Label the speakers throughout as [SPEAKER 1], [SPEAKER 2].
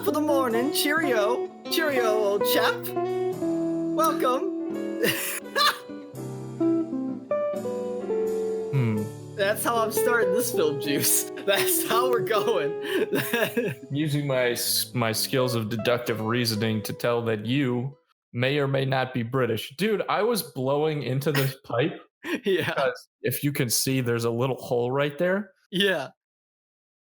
[SPEAKER 1] top of the morning. Cheerio. Cheerio, old chap. Welcome. That's how I'm starting this film juice. That's how we're going.
[SPEAKER 2] Using my skills of deductive reasoning to tell that you may or may not be British. Dude, I was blowing into this pipe.
[SPEAKER 1] Yeah.
[SPEAKER 2] Because if you can see, there's a little hole right there.
[SPEAKER 1] Yeah.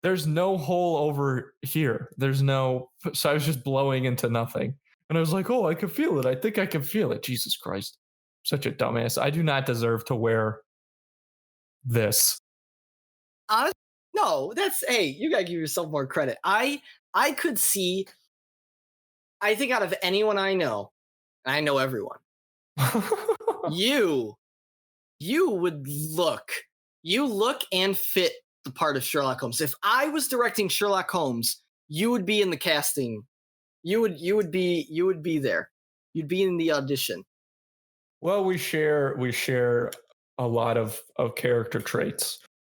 [SPEAKER 2] There's no hole over here. So I was just blowing into nothing. And I was like, oh, I can feel it. I think I can feel it. Jesus Christ. Such a dumbass. I do not deserve to wear this.
[SPEAKER 1] Honestly, no, hey, you gotta give yourself more credit. I could see, I think out of anyone I know, and I know everyone, you would look and fit the part of Sherlock Holmes. If I was directing Sherlock Holmes, you would be in the casting. You would be there. You'd be in the audition.
[SPEAKER 2] Well, we share a lot of character traits.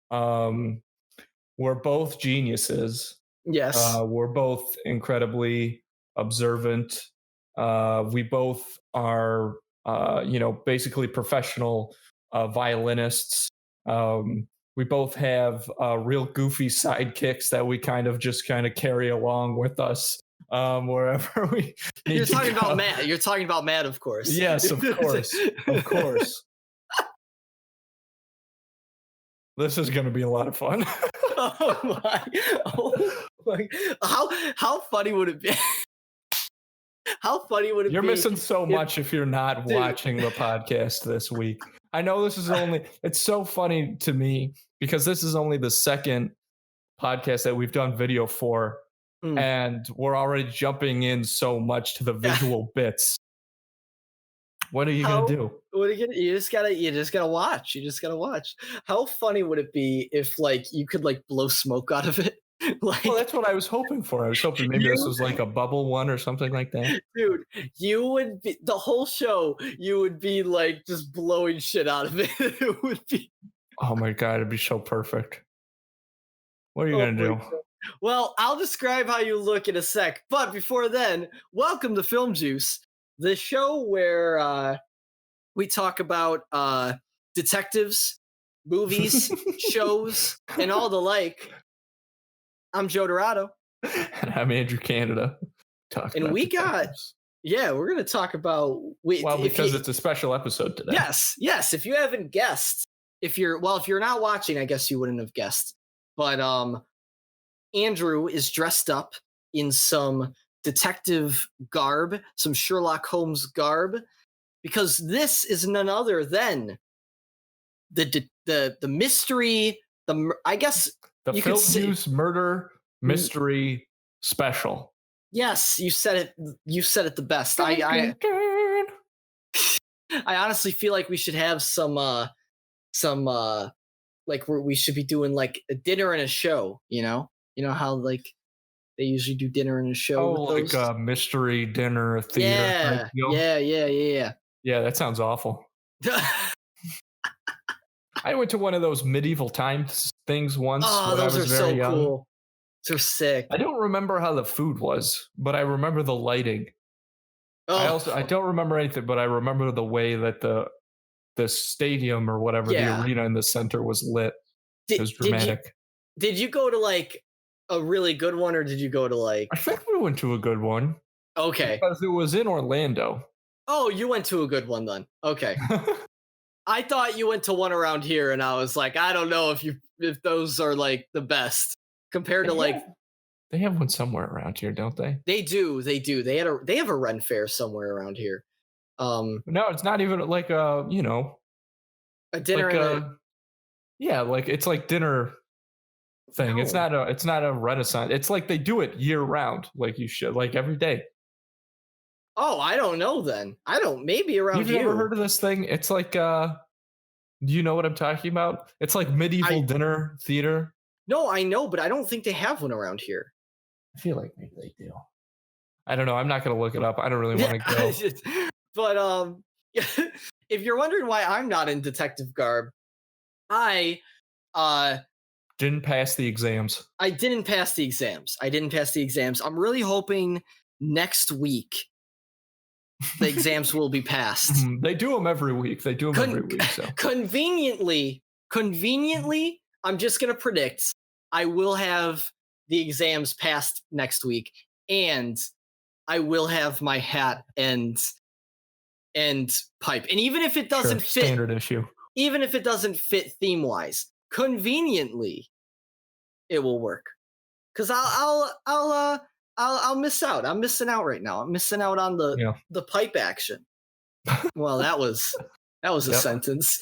[SPEAKER 2] We're both geniuses.
[SPEAKER 1] Yes.
[SPEAKER 2] We're both incredibly observant. We both are, basically professional violinists. We both have real goofy sidekicks that we kind of carry along with us wherever we need
[SPEAKER 1] You're talking
[SPEAKER 2] to go.
[SPEAKER 1] about Matt. You're talking about Matt, of course.
[SPEAKER 2] Yes, of course. Of course. This is going to be a lot of fun.
[SPEAKER 1] Oh my. How funny would it be? How funny would it be?
[SPEAKER 2] You're missing so much if you're not watching the podcast this week. I know this is it's so funny to me because this is only the second podcast that we've done video for, and we're already jumping in so much to the visual bits. What are you gonna do?
[SPEAKER 1] What are you gonna? You just gotta watch. You just gotta watch. How funny would it be if you could blow smoke out of it?
[SPEAKER 2] Well, that's what I was hoping for. I was hoping maybe this was like a bubble one or something like that.
[SPEAKER 1] Dude, you would be the whole show. You would be just blowing shit out of it. It would be.
[SPEAKER 2] Oh my god, it'd be so perfect. What are you gonna do?
[SPEAKER 1] God. Well, I'll describe how you look in a sec. But before then, welcome to Film Juice, the show where we talk about detectives, movies, shows, and all the like. I'm Joe Dorado.
[SPEAKER 2] And I'm Andrew Canada.
[SPEAKER 1] And we detectives. We're going to talk about...
[SPEAKER 2] because it's a special episode today.
[SPEAKER 1] Yes. If you haven't guessed, if you're not watching, I guess you wouldn't have guessed. But Andrew is dressed up in some detective garb, some Sherlock Holmes garb, because this is none other than the mystery, I guess...
[SPEAKER 2] The Film Juice Murder Mystery Special.
[SPEAKER 1] Yes, you said it. You said it the best. I honestly feel like we should have some we should be doing a dinner and a show. You know how they usually do dinner and a show.
[SPEAKER 2] Oh, like a mystery dinner theater.
[SPEAKER 1] Yeah.
[SPEAKER 2] Yeah, that sounds awful. I went to one of those medieval times things once.
[SPEAKER 1] Oh, those are so cool. They're sick.
[SPEAKER 2] I don't remember how the food was, but I remember the lighting. Oh. I don't remember anything, but I remember the way that the stadium or whatever, the arena in the center was lit. It was dramatic.
[SPEAKER 1] Did you go to a really good one, or did you go to
[SPEAKER 2] I think we went to a good one.
[SPEAKER 1] Okay.
[SPEAKER 2] Because it was in Orlando.
[SPEAKER 1] Oh, you went to a good one then. Okay. I thought you went to one around here, and I was like, I don't know if those are the best compared to
[SPEAKER 2] They have one somewhere around here, don't they?
[SPEAKER 1] They do. They have a Ren Fair somewhere around here.
[SPEAKER 2] No, it's not even a dinner. It's like dinner thing. No. It's not a Renaissance. It's they do it year round. You should every day.
[SPEAKER 1] Oh, I don't know then. Maybe around here.
[SPEAKER 2] You've never heard of this thing? It's do you know what I'm talking about? It's medieval dinner theater.
[SPEAKER 1] No, I know, but I don't think they have one around here.
[SPEAKER 2] I feel like maybe they do. I don't know. I'm not going to look it up. I don't really want to go.
[SPEAKER 1] But if you're wondering why I'm not in detective garb, I
[SPEAKER 2] Didn't pass the exams.
[SPEAKER 1] I didn't pass the exams. I'm really hoping next week the exams will be passed.
[SPEAKER 2] They do them every week. So
[SPEAKER 1] Conveniently, I'm just gonna predict I will have the exams passed next week, and I will have my hat and pipe. And even if it doesn't fit,
[SPEAKER 2] standard issue.
[SPEAKER 1] Even if it doesn't fit theme wise, conveniently, it will work. Because I'll miss out. I'm missing out right now. I'm missing out on the pipe action. Well, that was a sentence.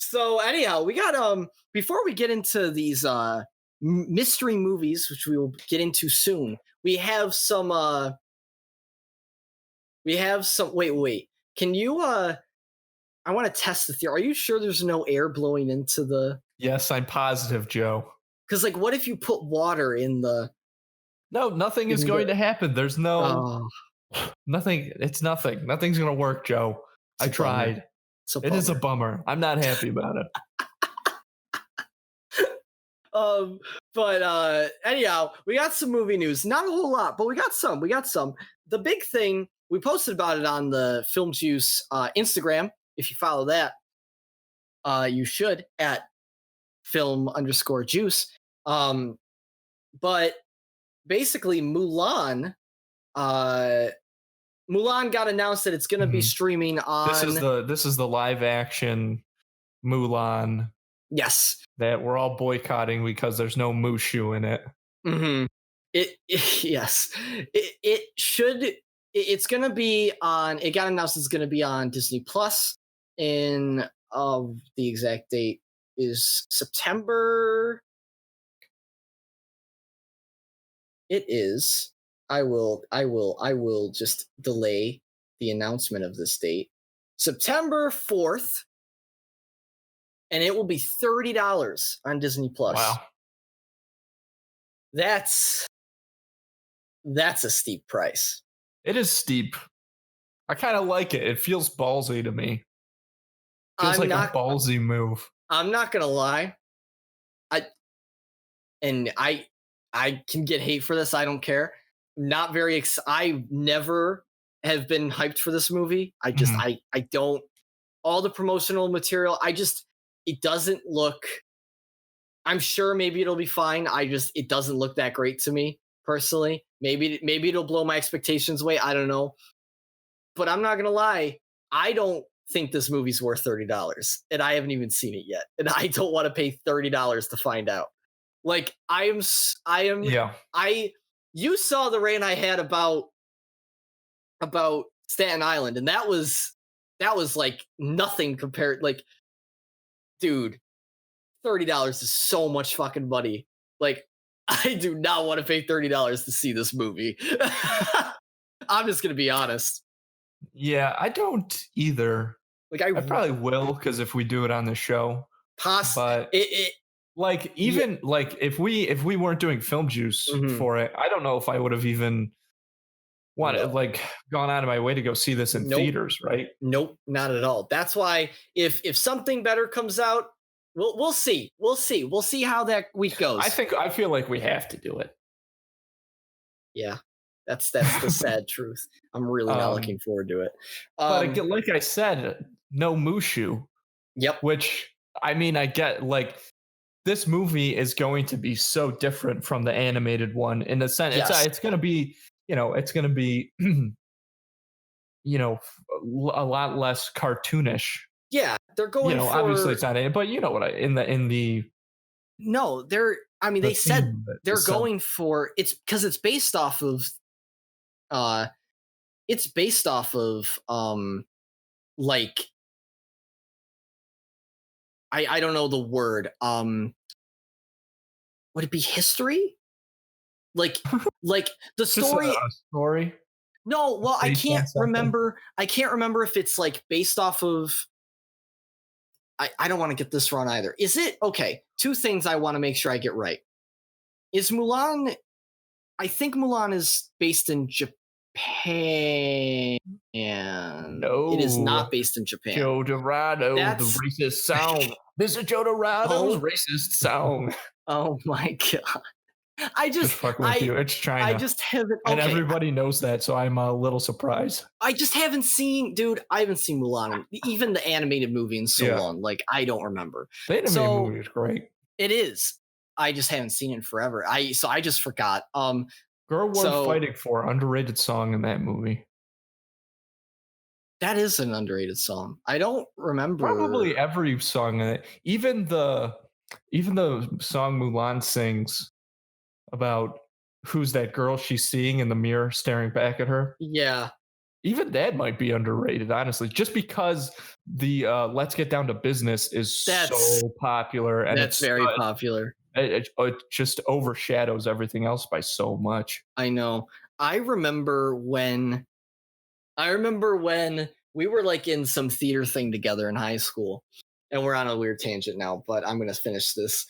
[SPEAKER 1] So anyhow, we got before we get into these mystery movies, which we will get into soon, we have some wait. Can you I want to test the theory. Are you sure there's no air blowing into the
[SPEAKER 2] Yes, I'm positive, Joe.
[SPEAKER 1] Because like what if you put water in the
[SPEAKER 2] No, nothing is going to happen. There's no nothing. It's nothing. Nothing's going to work, Joe. I tried. It is a bummer. I'm not happy about it.
[SPEAKER 1] But anyhow, we got some movie news. Not a whole lot, but we got some. The big thing, we posted about it on the Film Juice Instagram. If you follow that, you should at film_juice. But basically Mulan got announced that it's going to be streaming on.
[SPEAKER 2] This is the live action Mulan.
[SPEAKER 1] Yes.
[SPEAKER 2] That we're all boycotting because there's no Mushu in it.
[SPEAKER 1] Mm-hmm. It's going to be on. It got announced it's going to be on Disney Plus. The exact date is September. It is. I will just delay the announcement of this date. September 4th. And it will be $30 on Disney Plus.
[SPEAKER 2] Wow.
[SPEAKER 1] That's a steep price.
[SPEAKER 2] It is steep. I kind of like it. It feels ballsy to me. Feels like a ballsy move.
[SPEAKER 1] I'm not gonna lie. I can get hate for this. I don't care. Not very. I never have been hyped for this movie. I just I don't. All the promotional material. It doesn't look. I'm sure maybe it'll be fine. It doesn't look that great to me personally. Maybe it'll blow my expectations away. I don't know. But I'm not gonna lie. I don't think this movie's worth $30, and I haven't even seen it yet, and I don't want to pay $30 to find out. Like I am.
[SPEAKER 2] Yeah.
[SPEAKER 1] You saw the rant I had about Staten Island, and that was like nothing compared. Like, dude, $30 is so much fucking money. Like, I do not want to pay $30 to see this movie. I'm just gonna be honest.
[SPEAKER 2] Yeah, I don't either. Like, I probably will, because if we do it on the show, but like even like if we weren't doing Film Juice for it, I don't know if I would have even like gone out of my way to go see this in theaters, right?
[SPEAKER 1] Nope, not at all. That's why if something better comes out, we'll see. We'll see how that week goes.
[SPEAKER 2] I feel like we have to do it.
[SPEAKER 1] Yeah. That's the sad truth. I'm really not looking forward to it.
[SPEAKER 2] But like I said, no Mushu.
[SPEAKER 1] Yep.
[SPEAKER 2] Which, I mean, I get, like, this movie is going to be so different from the animated one in the sense it's going to be, it's going to be, a lot less cartoonish.
[SPEAKER 1] Yeah, they're going for,
[SPEAKER 2] obviously it's not in it, but you know what
[SPEAKER 1] no, they said they're going for, it's because it's based off of like, I don't know the word. Would it be history? Like the story.
[SPEAKER 2] Story?
[SPEAKER 1] No, well, I can't remember. I can't remember if it's like based off of. I don't want to get this wrong either. Is it okay? Two things I want to make sure I get right. Is Mulan? I think Mulan is based in Japan. It is
[SPEAKER 2] No.
[SPEAKER 1] not based in Japan.
[SPEAKER 2] Joe Dorado, the
[SPEAKER 1] That's
[SPEAKER 2] racist song. This is Joe Dorado's
[SPEAKER 1] oh,
[SPEAKER 2] racist song.
[SPEAKER 1] oh my god. I
[SPEAKER 2] Just
[SPEAKER 1] just
[SPEAKER 2] fucking with
[SPEAKER 1] I
[SPEAKER 2] you. It's
[SPEAKER 1] I
[SPEAKER 2] China.
[SPEAKER 1] just haven't
[SPEAKER 2] And
[SPEAKER 1] okay.
[SPEAKER 2] everybody knows that, so I'm a little surprised.
[SPEAKER 1] I just haven't seen, dude. I haven't seen Mulan, even the animated movie, in so
[SPEAKER 2] Yeah.
[SPEAKER 1] long. Like I don't remember.
[SPEAKER 2] The animated
[SPEAKER 1] So
[SPEAKER 2] movie is great.
[SPEAKER 1] it is. I just haven't seen it in forever. I just forgot.
[SPEAKER 2] Girl Worth
[SPEAKER 1] So
[SPEAKER 2] Fighting For, underrated song in that movie.
[SPEAKER 1] that is an underrated song. I don't remember.
[SPEAKER 2] Probably every song in it. Even the song Mulan sings about who's that girl she's seeing in the mirror staring back at her.
[SPEAKER 1] Yeah,
[SPEAKER 2] Even that might be underrated, honestly, just because the "Let's Get Down to Business" is
[SPEAKER 1] that's
[SPEAKER 2] so popular, and
[SPEAKER 1] that's very popular.
[SPEAKER 2] it just overshadows everything else by so much.
[SPEAKER 1] I know. I remember when we were like in some theater thing together in high school, and we're on a weird tangent now, but I'm gonna finish this.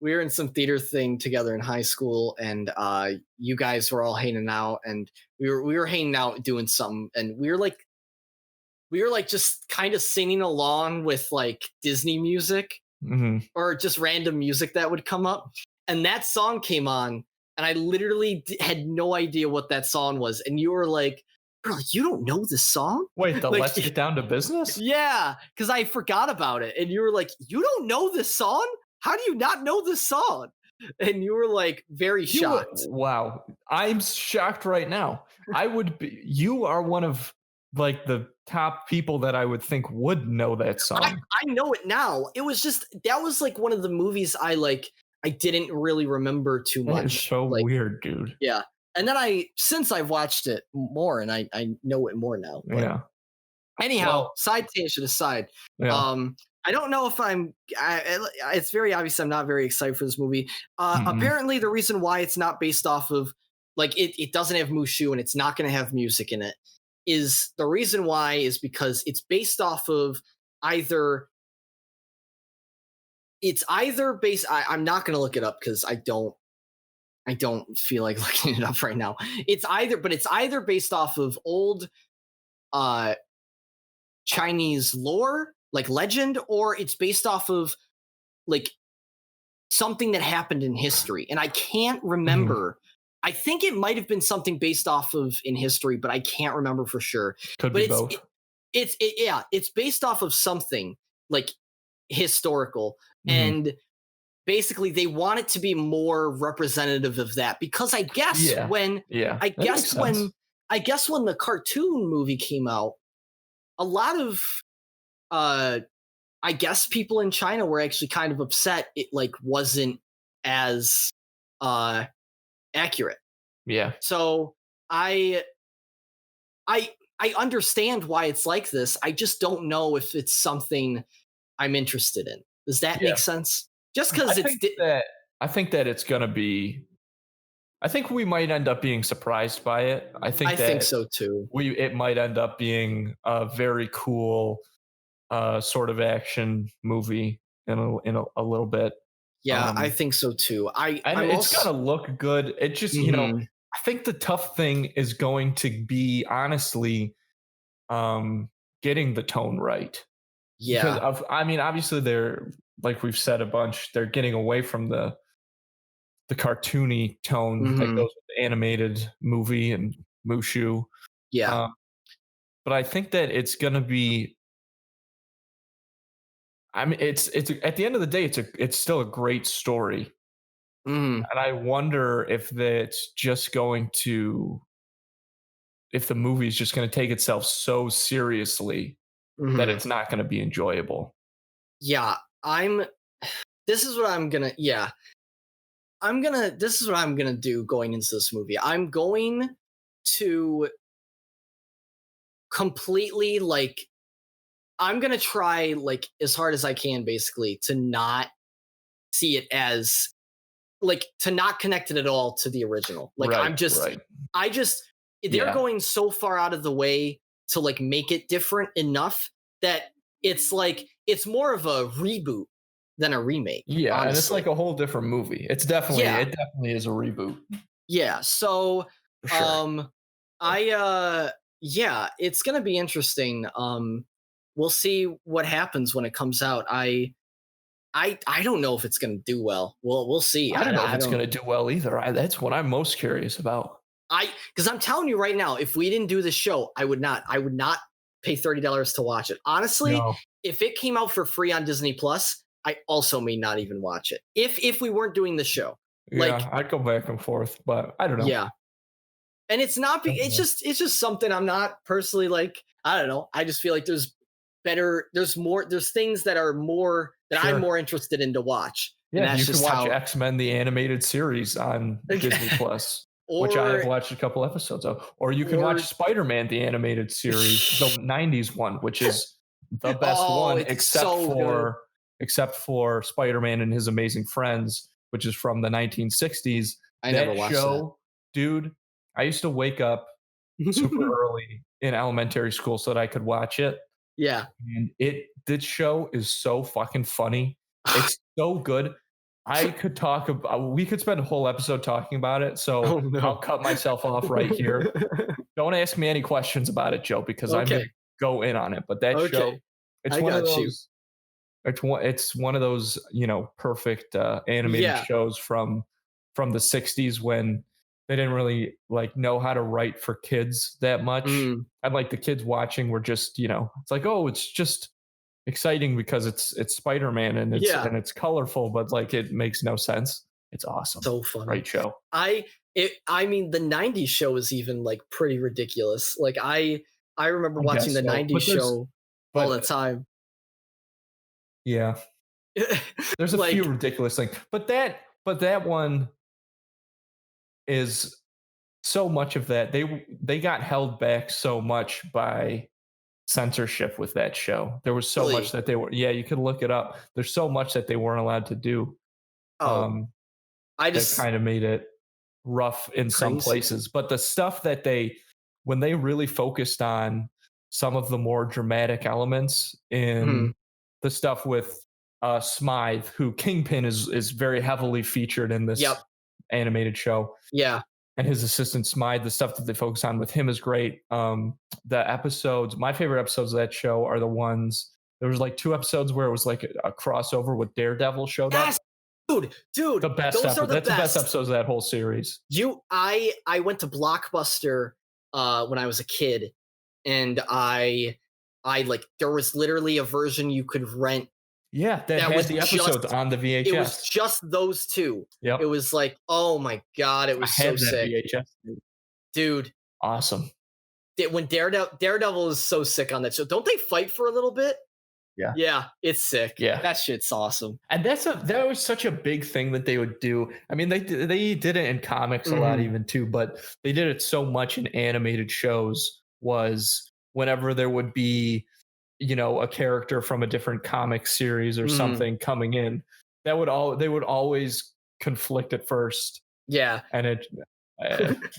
[SPEAKER 1] We were in some theater thing together in high school, and you guys were all hanging out, and we were hanging out doing something, and we were like just kind of singing along with like Disney music
[SPEAKER 2] Hmm.
[SPEAKER 1] or just random music that would come up, and that song came on, and I literally had no idea what that song was, and you were like, "Bro, you don't know this song?"
[SPEAKER 2] Wait, the
[SPEAKER 1] Like,
[SPEAKER 2] "Let's Get Down to Business"?
[SPEAKER 1] yeah, because I forgot about it, and you were like, "You don't know this song? How do you not know this song?" And you were like very shocked.
[SPEAKER 2] Wow, I'm shocked right now. I would be. You are one of like the top people that I would think would know that song.
[SPEAKER 1] I know it now. It was just that was like one of the movies I didn't really remember too
[SPEAKER 2] That is
[SPEAKER 1] much.
[SPEAKER 2] so
[SPEAKER 1] Like,
[SPEAKER 2] weird, dude.
[SPEAKER 1] yeah. And then since I've watched it more and I know it more now. But
[SPEAKER 2] Yeah.
[SPEAKER 1] anyhow,
[SPEAKER 2] Well,
[SPEAKER 1] side tangent aside,
[SPEAKER 2] yeah.
[SPEAKER 1] I don't know if it's very obvious I'm not very excited for this movie.
[SPEAKER 2] Mm-mm.
[SPEAKER 1] Apparently the reason why it's not based off of like it doesn't have Mushu and it's not going to have music in it is the reason why is because it's based off of either based I'm not going to look it up because I don't feel like looking it up right now. It's either based off of old uh Chinese lore, like legend, or it's based off of like something that happened in history. And I can't remember. I think it might have been something based off of in history, but I can't remember for sure.
[SPEAKER 2] Could
[SPEAKER 1] But
[SPEAKER 2] be both.
[SPEAKER 1] it's based off of something like historical.
[SPEAKER 2] Mhm.
[SPEAKER 1] And basically they want it to be more representative of that because I guess
[SPEAKER 2] Yeah.
[SPEAKER 1] when
[SPEAKER 2] Yeah.
[SPEAKER 1] I
[SPEAKER 2] that makes
[SPEAKER 1] guess
[SPEAKER 2] sense.
[SPEAKER 1] when I guess when the cartoon movie came out, a lot of uh I guess people in China were actually kind of upset it like wasn't as uh accurate.
[SPEAKER 2] Yeah.
[SPEAKER 1] So I I I understand why it's like this. I just don't know if it's something I'm interested in. Does that
[SPEAKER 2] Yeah.
[SPEAKER 1] make sense? Just
[SPEAKER 2] I
[SPEAKER 1] because
[SPEAKER 2] think that I think that it's gonna be. I think we might end up being surprised by it. I think
[SPEAKER 1] I think
[SPEAKER 2] that
[SPEAKER 1] so too.
[SPEAKER 2] it might end up being a very cool sort of action movie in a little bit.
[SPEAKER 1] Yeah, I
[SPEAKER 2] Um,
[SPEAKER 1] think so too.
[SPEAKER 2] and
[SPEAKER 1] I'm
[SPEAKER 2] it's
[SPEAKER 1] also
[SPEAKER 2] gonna look good. It just
[SPEAKER 1] Mhm.
[SPEAKER 2] I think the tough thing is going to be honestly getting the tone right because
[SPEAKER 1] Yeah.
[SPEAKER 2] I mean obviously they're like we've said a bunch. They're getting away from the cartoony tone that
[SPEAKER 1] Mhm.
[SPEAKER 2] goes with the animated movie and Mushu.
[SPEAKER 1] Yeah.
[SPEAKER 2] Um, but I think that it's gonna be. I mean, it's at the end of the day, it's still a great story,
[SPEAKER 1] Mhm.
[SPEAKER 2] and I wonder if that's just going to if the movie is just going to take itself so seriously that
[SPEAKER 1] Mhm.
[SPEAKER 2] it's not going to be enjoyable.
[SPEAKER 1] Yeah, I'm this is what I'm gonna yeah. This is what I'm gonna do going into this movie. I'm going to completely like I'm gonna try like as hard as I can basically to not see it as like to not connect it at all to the original. Like
[SPEAKER 2] Right, right.
[SPEAKER 1] I just they're
[SPEAKER 2] Yeah,
[SPEAKER 1] going so far out of the way to like make it different enough that it's like it's more of a reboot than a remake,
[SPEAKER 2] yeah, and it's like
[SPEAKER 1] honestly.
[SPEAKER 2] a whole different movie.
[SPEAKER 1] Yeah.
[SPEAKER 2] It definitely is a reboot
[SPEAKER 1] Yeah. So
[SPEAKER 2] for sure.
[SPEAKER 1] um Yeah, it's gonna be interesting. We'll see what happens when it comes out. I don't know if it's gonna do well. We'll see.
[SPEAKER 2] I don't know if
[SPEAKER 1] I
[SPEAKER 2] it's
[SPEAKER 1] don't.
[SPEAKER 2] going to do well either. That's what I'm most curious about.
[SPEAKER 1] Because I'm telling you right now, if we didn't do this show, I would not pay $30 to watch it. Honestly,
[SPEAKER 2] No.
[SPEAKER 1] if it came out for free on Disney Plus, I also may not even watch it. If we weren't doing the show. Like,
[SPEAKER 2] Yeah, I'd go back and forth, but I don't know.
[SPEAKER 1] yeah. And it's not it's just something I'm not personally like, I don't know. I just feel like there's things that are more that
[SPEAKER 2] Sure.
[SPEAKER 1] I'm more interested in to watch. And
[SPEAKER 2] Yeah,
[SPEAKER 1] that's
[SPEAKER 2] you can
[SPEAKER 1] just
[SPEAKER 2] watch
[SPEAKER 1] how
[SPEAKER 2] X-Men the animated series on Disney Plus, which I have
[SPEAKER 1] or
[SPEAKER 2] watched a couple episodes of. Or you can watch Spider-Man the animated series, the 90s one, which is the best one
[SPEAKER 1] it's so good.
[SPEAKER 2] except for Spider-Man and His Amazing Friends, which is from the 1960s.
[SPEAKER 1] I
[SPEAKER 2] That
[SPEAKER 1] never watched
[SPEAKER 2] show, dude, I used to wake up super
[SPEAKER 1] that.
[SPEAKER 2] early in elementary school so that I could watch it.
[SPEAKER 1] Yeah.
[SPEAKER 2] And this show is so fucking funny. It's so good. We could spend a whole episode talking about it. So
[SPEAKER 1] Oh no.
[SPEAKER 2] I'll cut myself off right here. Don't ask me any questions about it, Joe, because I'm
[SPEAKER 1] Okay.
[SPEAKER 2] gonna go in on it. But that show,
[SPEAKER 1] Okay.
[SPEAKER 2] it's
[SPEAKER 1] I
[SPEAKER 2] one of
[SPEAKER 1] got you.
[SPEAKER 2] those. It's one of those, perfect animated
[SPEAKER 1] Yeah.
[SPEAKER 2] shows from the 60s when they didn't really like know how to write for kids that much.
[SPEAKER 1] Mm.
[SPEAKER 2] And like the kids watching were just, it's like, oh, it's just exciting because it's Spider-Man and
[SPEAKER 1] Yeah.
[SPEAKER 2] it's colorful, but like it makes no sense. It's awesome.
[SPEAKER 1] So funny.
[SPEAKER 2] Great show.
[SPEAKER 1] I mean the 90s show is even like pretty ridiculous. Like I remember
[SPEAKER 2] I
[SPEAKER 1] watching
[SPEAKER 2] guess
[SPEAKER 1] the
[SPEAKER 2] so.
[SPEAKER 1] 90s show all the time.
[SPEAKER 2] Yeah. There's a
[SPEAKER 1] Like,
[SPEAKER 2] few ridiculous things. But that one is so much of that. They got held back so much by censorship with that show. There was so
[SPEAKER 1] really?
[SPEAKER 2] much that you could look it up. There's so much that they weren't allowed to do.
[SPEAKER 1] Oh, I
[SPEAKER 2] That
[SPEAKER 1] just
[SPEAKER 2] kind of made it rough in some
[SPEAKER 1] crazy.
[SPEAKER 2] places. But the stuff that when they really focused on some of the more dramatic elements in the stuff with Smythe, who Kingpin is very heavily featured in this
[SPEAKER 1] Yep.
[SPEAKER 2] animated show.
[SPEAKER 1] Yeah.
[SPEAKER 2] And his assistant Smythe, the stuff that they focus on with him is great. The episodes, my favorite episodes of that show are the ones. There was like 2 episodes where it was like a crossover with Daredevil showed up.
[SPEAKER 1] Dude,
[SPEAKER 2] The best
[SPEAKER 1] those are the
[SPEAKER 2] That's
[SPEAKER 1] best.
[SPEAKER 2] the best episodes of that whole series.
[SPEAKER 1] I went to Blockbuster when I was a kid, and I like there was literally a version you could rent.
[SPEAKER 2] Yeah, that had
[SPEAKER 1] was
[SPEAKER 2] the episodes on the VHS.
[SPEAKER 1] It was just those 2.
[SPEAKER 2] Yep.
[SPEAKER 1] It was like, oh my god, it was
[SPEAKER 2] I had
[SPEAKER 1] so
[SPEAKER 2] that
[SPEAKER 1] sick,
[SPEAKER 2] VHS.
[SPEAKER 1] dude.
[SPEAKER 2] Awesome.
[SPEAKER 1] When Daredevil is so sick on that show. Don't they fight for a little bit? Yeah, it's sick.
[SPEAKER 2] Yeah,
[SPEAKER 1] that shit's awesome.
[SPEAKER 2] And that was such a big thing that they would do. I mean, they did it in comics a lot even too, but they did it so much in animated shows. Was whenever there would be, a character from a different comic series or something coming in, they would always conflict at first.
[SPEAKER 1] Yeah,
[SPEAKER 2] and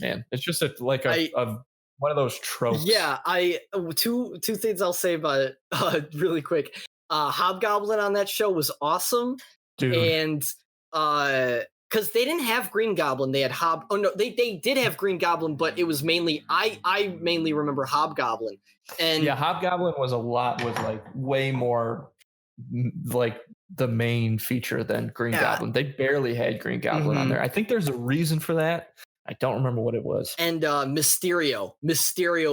[SPEAKER 2] man, it's just like a one of those tropes.
[SPEAKER 1] Yeah, two things I'll say about it really quick. Hobgoblin on that show was awesome,
[SPEAKER 2] dude,
[SPEAKER 1] and because they didn't have Green Goblin, they had they did have Green Goblin, but it was mainly I mainly remember Hobgoblin. And
[SPEAKER 2] yeah, Hobgoblin was like way more like the main feature than Green Goblin. They barely had Green Goblin on there. I think there's a reason for that. I don't remember what it was.
[SPEAKER 1] And Mysterio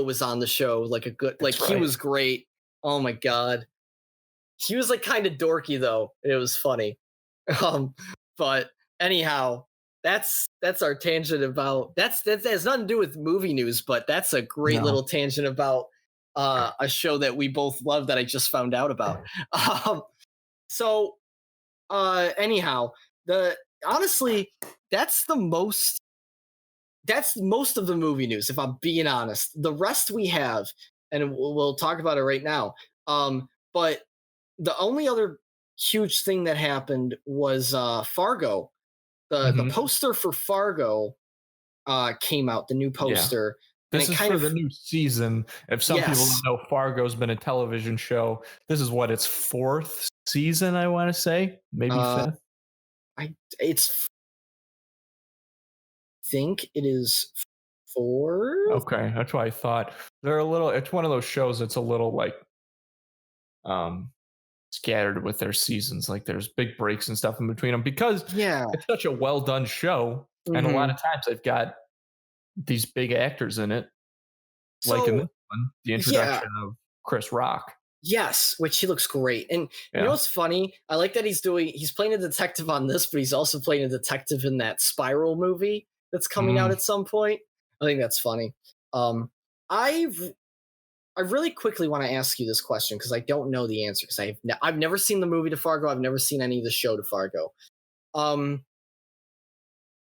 [SPEAKER 1] was on the show, like a good, he was great. Oh my god, he was like kind of dorky though. It was funny. But anyhow, that's our tangent about that has nothing to do with movie news, but that's a great little tangent about a show that we both love that I just found out about. So anyhow, honestly, that's most of the movie news, if I'm being honest. The rest we have, and we'll talk about it right now. But the only other huge thing that happened was Fargo. The poster for Fargo came out, the new poster.
[SPEAKER 2] This is for the new season. If some people don't know, Fargo's been a television show. This is its 4th season, I want to say. Maybe 5th.
[SPEAKER 1] I think it is fourth.
[SPEAKER 2] Okay, that's what I thought. They're a little. It's one of those shows that's a little like um scattered with their seasons. Like there's big breaks and stuff in between them because
[SPEAKER 1] Yeah.
[SPEAKER 2] it's such a well done show, and a lot
[SPEAKER 1] Hmm.
[SPEAKER 2] of times they've got these big actors in it, like in this
[SPEAKER 1] So
[SPEAKER 2] one, the
[SPEAKER 1] yeah.
[SPEAKER 2] introduction of Chris Rock.
[SPEAKER 1] Yes, which he looks great. And you know
[SPEAKER 2] Yeah.
[SPEAKER 1] what's funny? I like that he's playing a detective on this, but he's also playing a detective in that Spiral movie that's coming out
[SPEAKER 2] Mm.
[SPEAKER 1] at some point. I think that's funny. Um, I I really quickly want to ask you this question because I don't know the answer because I've never seen the movie to Fargo. I've never seen any of the show to Fargo. Um,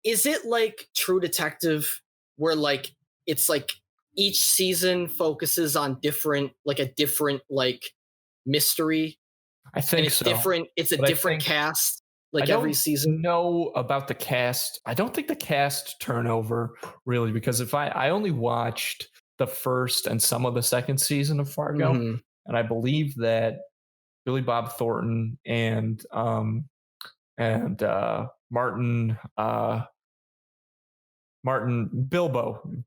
[SPEAKER 1] is it like True Detective where like it's like each season focuses on a different like mystery
[SPEAKER 2] I
[SPEAKER 1] and
[SPEAKER 2] think so,
[SPEAKER 1] it's a
[SPEAKER 2] but I
[SPEAKER 1] different
[SPEAKER 2] think
[SPEAKER 1] cast
[SPEAKER 2] I
[SPEAKER 1] like every
[SPEAKER 2] don't
[SPEAKER 1] season?
[SPEAKER 2] know about the cast. I don't think the cast turnover really because if I only watched the first and some of the second season of Fargo,
[SPEAKER 1] Hmm.
[SPEAKER 2] and I believe that Billy Bob Thornton and Martin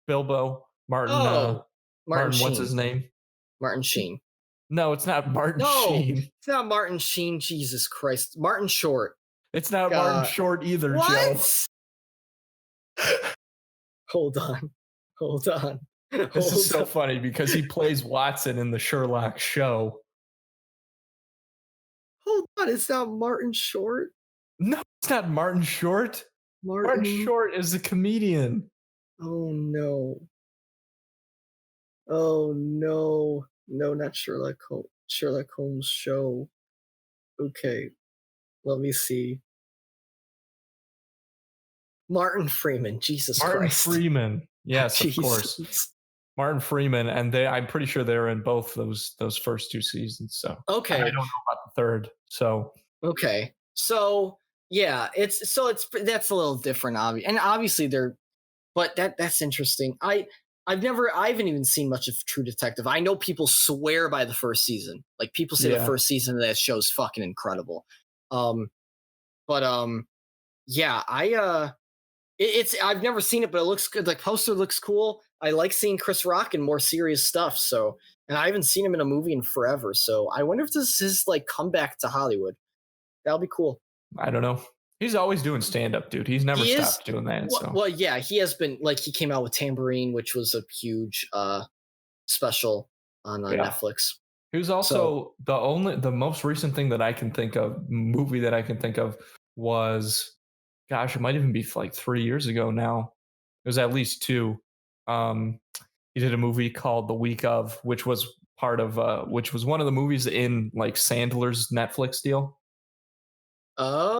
[SPEAKER 2] Bilbo Martin
[SPEAKER 1] Oh, Martin
[SPEAKER 2] Martin, what's
[SPEAKER 1] Sheen.
[SPEAKER 2] his name?
[SPEAKER 1] Martin Sheen.
[SPEAKER 2] No, it's not Martin
[SPEAKER 1] No,
[SPEAKER 2] Sheen.
[SPEAKER 1] it's not Martin Sheen. Jesus Christ. Martin Short.
[SPEAKER 2] It's not Martin
[SPEAKER 1] Uh,
[SPEAKER 2] Short either, Joe.
[SPEAKER 1] what? Hold on. Hold on.
[SPEAKER 2] This is
[SPEAKER 1] Hold
[SPEAKER 2] so
[SPEAKER 1] on.
[SPEAKER 2] funny because he plays Watson in the Sherlock show.
[SPEAKER 1] Hold on. It's not Martin Short.
[SPEAKER 2] No, it's not Martin Short. Martin
[SPEAKER 1] Martin.
[SPEAKER 2] Short is a comedian.
[SPEAKER 1] Oh no. Oh no. No, not Sherlock Holmes. Sherlock Holmes show. Okay. Let me see. Martin Freeman. Jesus
[SPEAKER 2] Martin
[SPEAKER 1] Christ.
[SPEAKER 2] Freeman. Yes, of course.
[SPEAKER 1] Jesus.
[SPEAKER 2] Martin Freeman, and I'm pretty sure they're in both those first two seasons. So, and I
[SPEAKER 1] Okay.
[SPEAKER 2] don't know about the third. So,
[SPEAKER 1] Okay. So yeah, it's that's a little different, and obviously but that's interesting. I haven't even seen much of True Detective. I know people swear by the first season. Like people say the
[SPEAKER 2] yeah,
[SPEAKER 1] first season of that show is fucking incredible. Um, but yeah, it's I've never seen it, but it looks good. The poster looks cool. I like seeing Chris Rock in more serious stuff. So, and I haven't seen him in a movie in forever. So I wonder if this is like comeback to Hollywood. That'll be cool.
[SPEAKER 2] I don't know. He's always doing stand up, dude. He's never
[SPEAKER 1] He is.
[SPEAKER 2] stopped doing that. So,
[SPEAKER 1] Well, yeah, he has been like he came out with Tambourine, which was a huge special on
[SPEAKER 2] yeah.
[SPEAKER 1] Netflix.
[SPEAKER 2] He was
[SPEAKER 1] So,
[SPEAKER 2] also the most recent thing that I can think of, movie that I can think of was, gosh, it might even be like 3 years ago now. It was at least two. Um, he did a movie called The Week of, which was which was one of the movies in like Sandler's Netflix deal.
[SPEAKER 1] oh,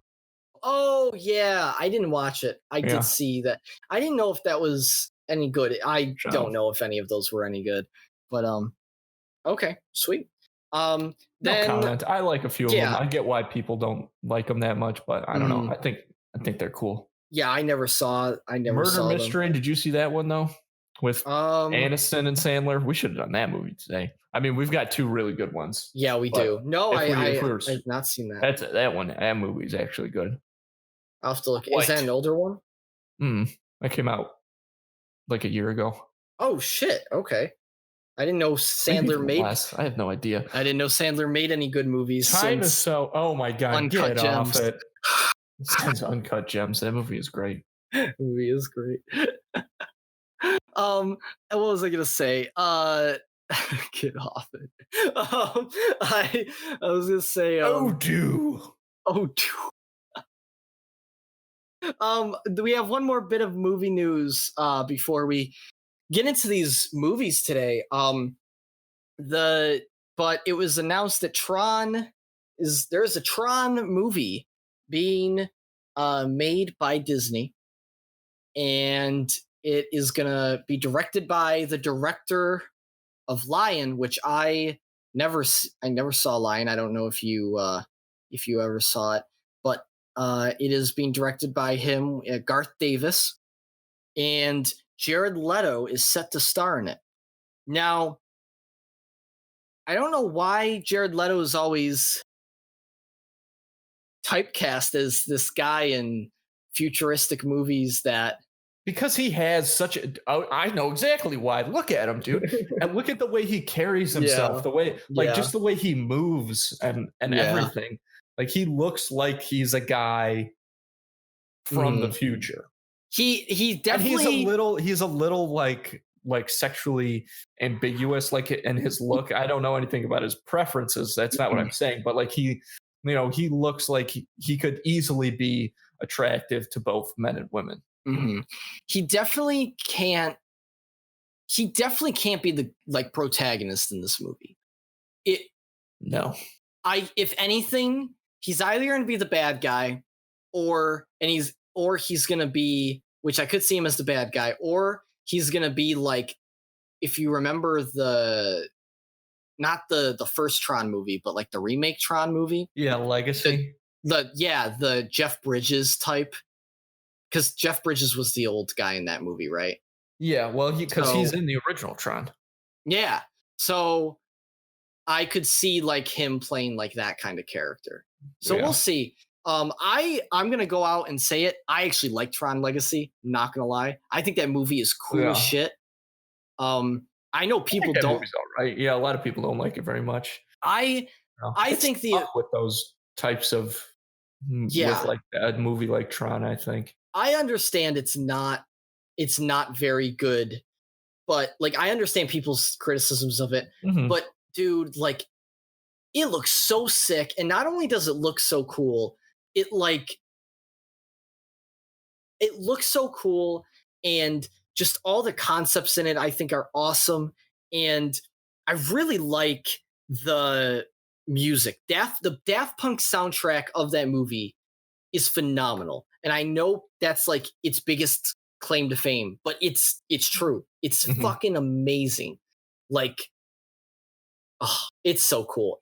[SPEAKER 1] oh yeah, I didn't watch it. I did
[SPEAKER 2] Yeah.
[SPEAKER 1] see that. I didn't know if that was any good. I
[SPEAKER 2] So,
[SPEAKER 1] don't know if any of those were any good, but okay, sweet.
[SPEAKER 2] no
[SPEAKER 1] Then
[SPEAKER 2] comment. I like a few of them.
[SPEAKER 1] yeah,
[SPEAKER 2] I get why people don't like them that much, but I don't know.
[SPEAKER 1] mhm.
[SPEAKER 2] I think they're cool.
[SPEAKER 1] Yeah, I never
[SPEAKER 2] Murder
[SPEAKER 1] saw them.
[SPEAKER 2] Mystery. Did you see that one though? With
[SPEAKER 1] Um,
[SPEAKER 2] Aniston and Sandler. We should have done that movie today. I mean, we've got two really good ones.
[SPEAKER 1] yeah, we
[SPEAKER 2] But
[SPEAKER 1] do. No,
[SPEAKER 2] if we were,
[SPEAKER 1] I've not seen that.
[SPEAKER 2] that movie is actually good.
[SPEAKER 1] I'll have to look. Is that
[SPEAKER 2] Quite.
[SPEAKER 1] an older one?
[SPEAKER 2] That came out like a year ago.
[SPEAKER 1] Oh shit. Okay. I didn't know
[SPEAKER 2] Maybe
[SPEAKER 1] Sandler
[SPEAKER 2] even
[SPEAKER 1] made.
[SPEAKER 2] less. I have no idea.
[SPEAKER 1] I didn't know Sandler made any good movies
[SPEAKER 2] Time is
[SPEAKER 1] since
[SPEAKER 2] so. Oh my god,
[SPEAKER 1] Uncut
[SPEAKER 2] get off
[SPEAKER 1] Gems.
[SPEAKER 2] it. Since Uncut Gems, that movie is great.
[SPEAKER 1] Movie is great. What was I gonna say? Get off it. I was gonna say.
[SPEAKER 2] Do.
[SPEAKER 1] Oh, we have one more bit of movie news before we get into these movies today. But it was announced that there's a Tron movie being made by Disney, and it is gonna be directed by the director of Lion, which I never saw Lion. I don't know if you ever saw it, but it is being directed by him, Garth Davis, and Jared Leto is set to star in it. Now, I don't know why Jared Leto is always typecast as this guy in futuristic movies that
[SPEAKER 2] Because he has such a, oh, I know exactly why. Look at him, dude. And look at the way he carries himself,
[SPEAKER 1] Yeah.
[SPEAKER 2] the way, like
[SPEAKER 1] Yeah.
[SPEAKER 2] just the way he moves and
[SPEAKER 1] Yeah.
[SPEAKER 2] everything. Like he looks like he's a guy from the
[SPEAKER 1] Mhm.
[SPEAKER 2] future.
[SPEAKER 1] He
[SPEAKER 2] And
[SPEAKER 1] definitely
[SPEAKER 2] he's a little like sexually ambiguous, like in his look. I don't know anything about his preferences. That's not what I'm saying. But like he looks like he could easily be attractive to both men and women.
[SPEAKER 1] Mhm. He definitely can't be the like protagonist in this movie. It
[SPEAKER 2] No.
[SPEAKER 1] if anything, he's either going to be the bad guy or he's going to be, which I could see him as the bad guy, or he's going to be like, if you remember not the first Tron movie, but like the remake Tron movie,
[SPEAKER 2] Yeah, Legacy.
[SPEAKER 1] the Jeff Bridges type, because Jeff Bridges was the old guy in that movie, right?
[SPEAKER 2] Yeah, well, because he's
[SPEAKER 1] So
[SPEAKER 2] in the original Tron.
[SPEAKER 1] yeah, so I could see like him playing like that kind of character. So we'll
[SPEAKER 2] Yeah.
[SPEAKER 1] see. I'm gonna go out and say it. I actually like Tron Legacy. Not gonna lie, I think that movie is cool as
[SPEAKER 2] Yeah.
[SPEAKER 1] shit. I know
[SPEAKER 2] I
[SPEAKER 1] people
[SPEAKER 2] think that
[SPEAKER 1] don't.
[SPEAKER 2] movie's all right. Yeah, a lot of people don't like it very much.
[SPEAKER 1] I I
[SPEAKER 2] It's
[SPEAKER 1] think
[SPEAKER 2] tough with those types of with
[SPEAKER 1] yeah.
[SPEAKER 2] like a movie like Tron, I think.
[SPEAKER 1] I understand it's not very good, but like I understand people's criticisms of it.
[SPEAKER 2] Mhm.
[SPEAKER 1] But dude, like it looks so sick, and not only does it look so cool, it like it looks so cool, and just all the concepts in it I think are awesome, and I really like the music. The Daft Punk soundtrack of that movie is phenomenal. And I know that's like its biggest claim to fame, but it's true. It's
[SPEAKER 2] Mhm.
[SPEAKER 1] fucking amazing. Like, oh, it's so cool.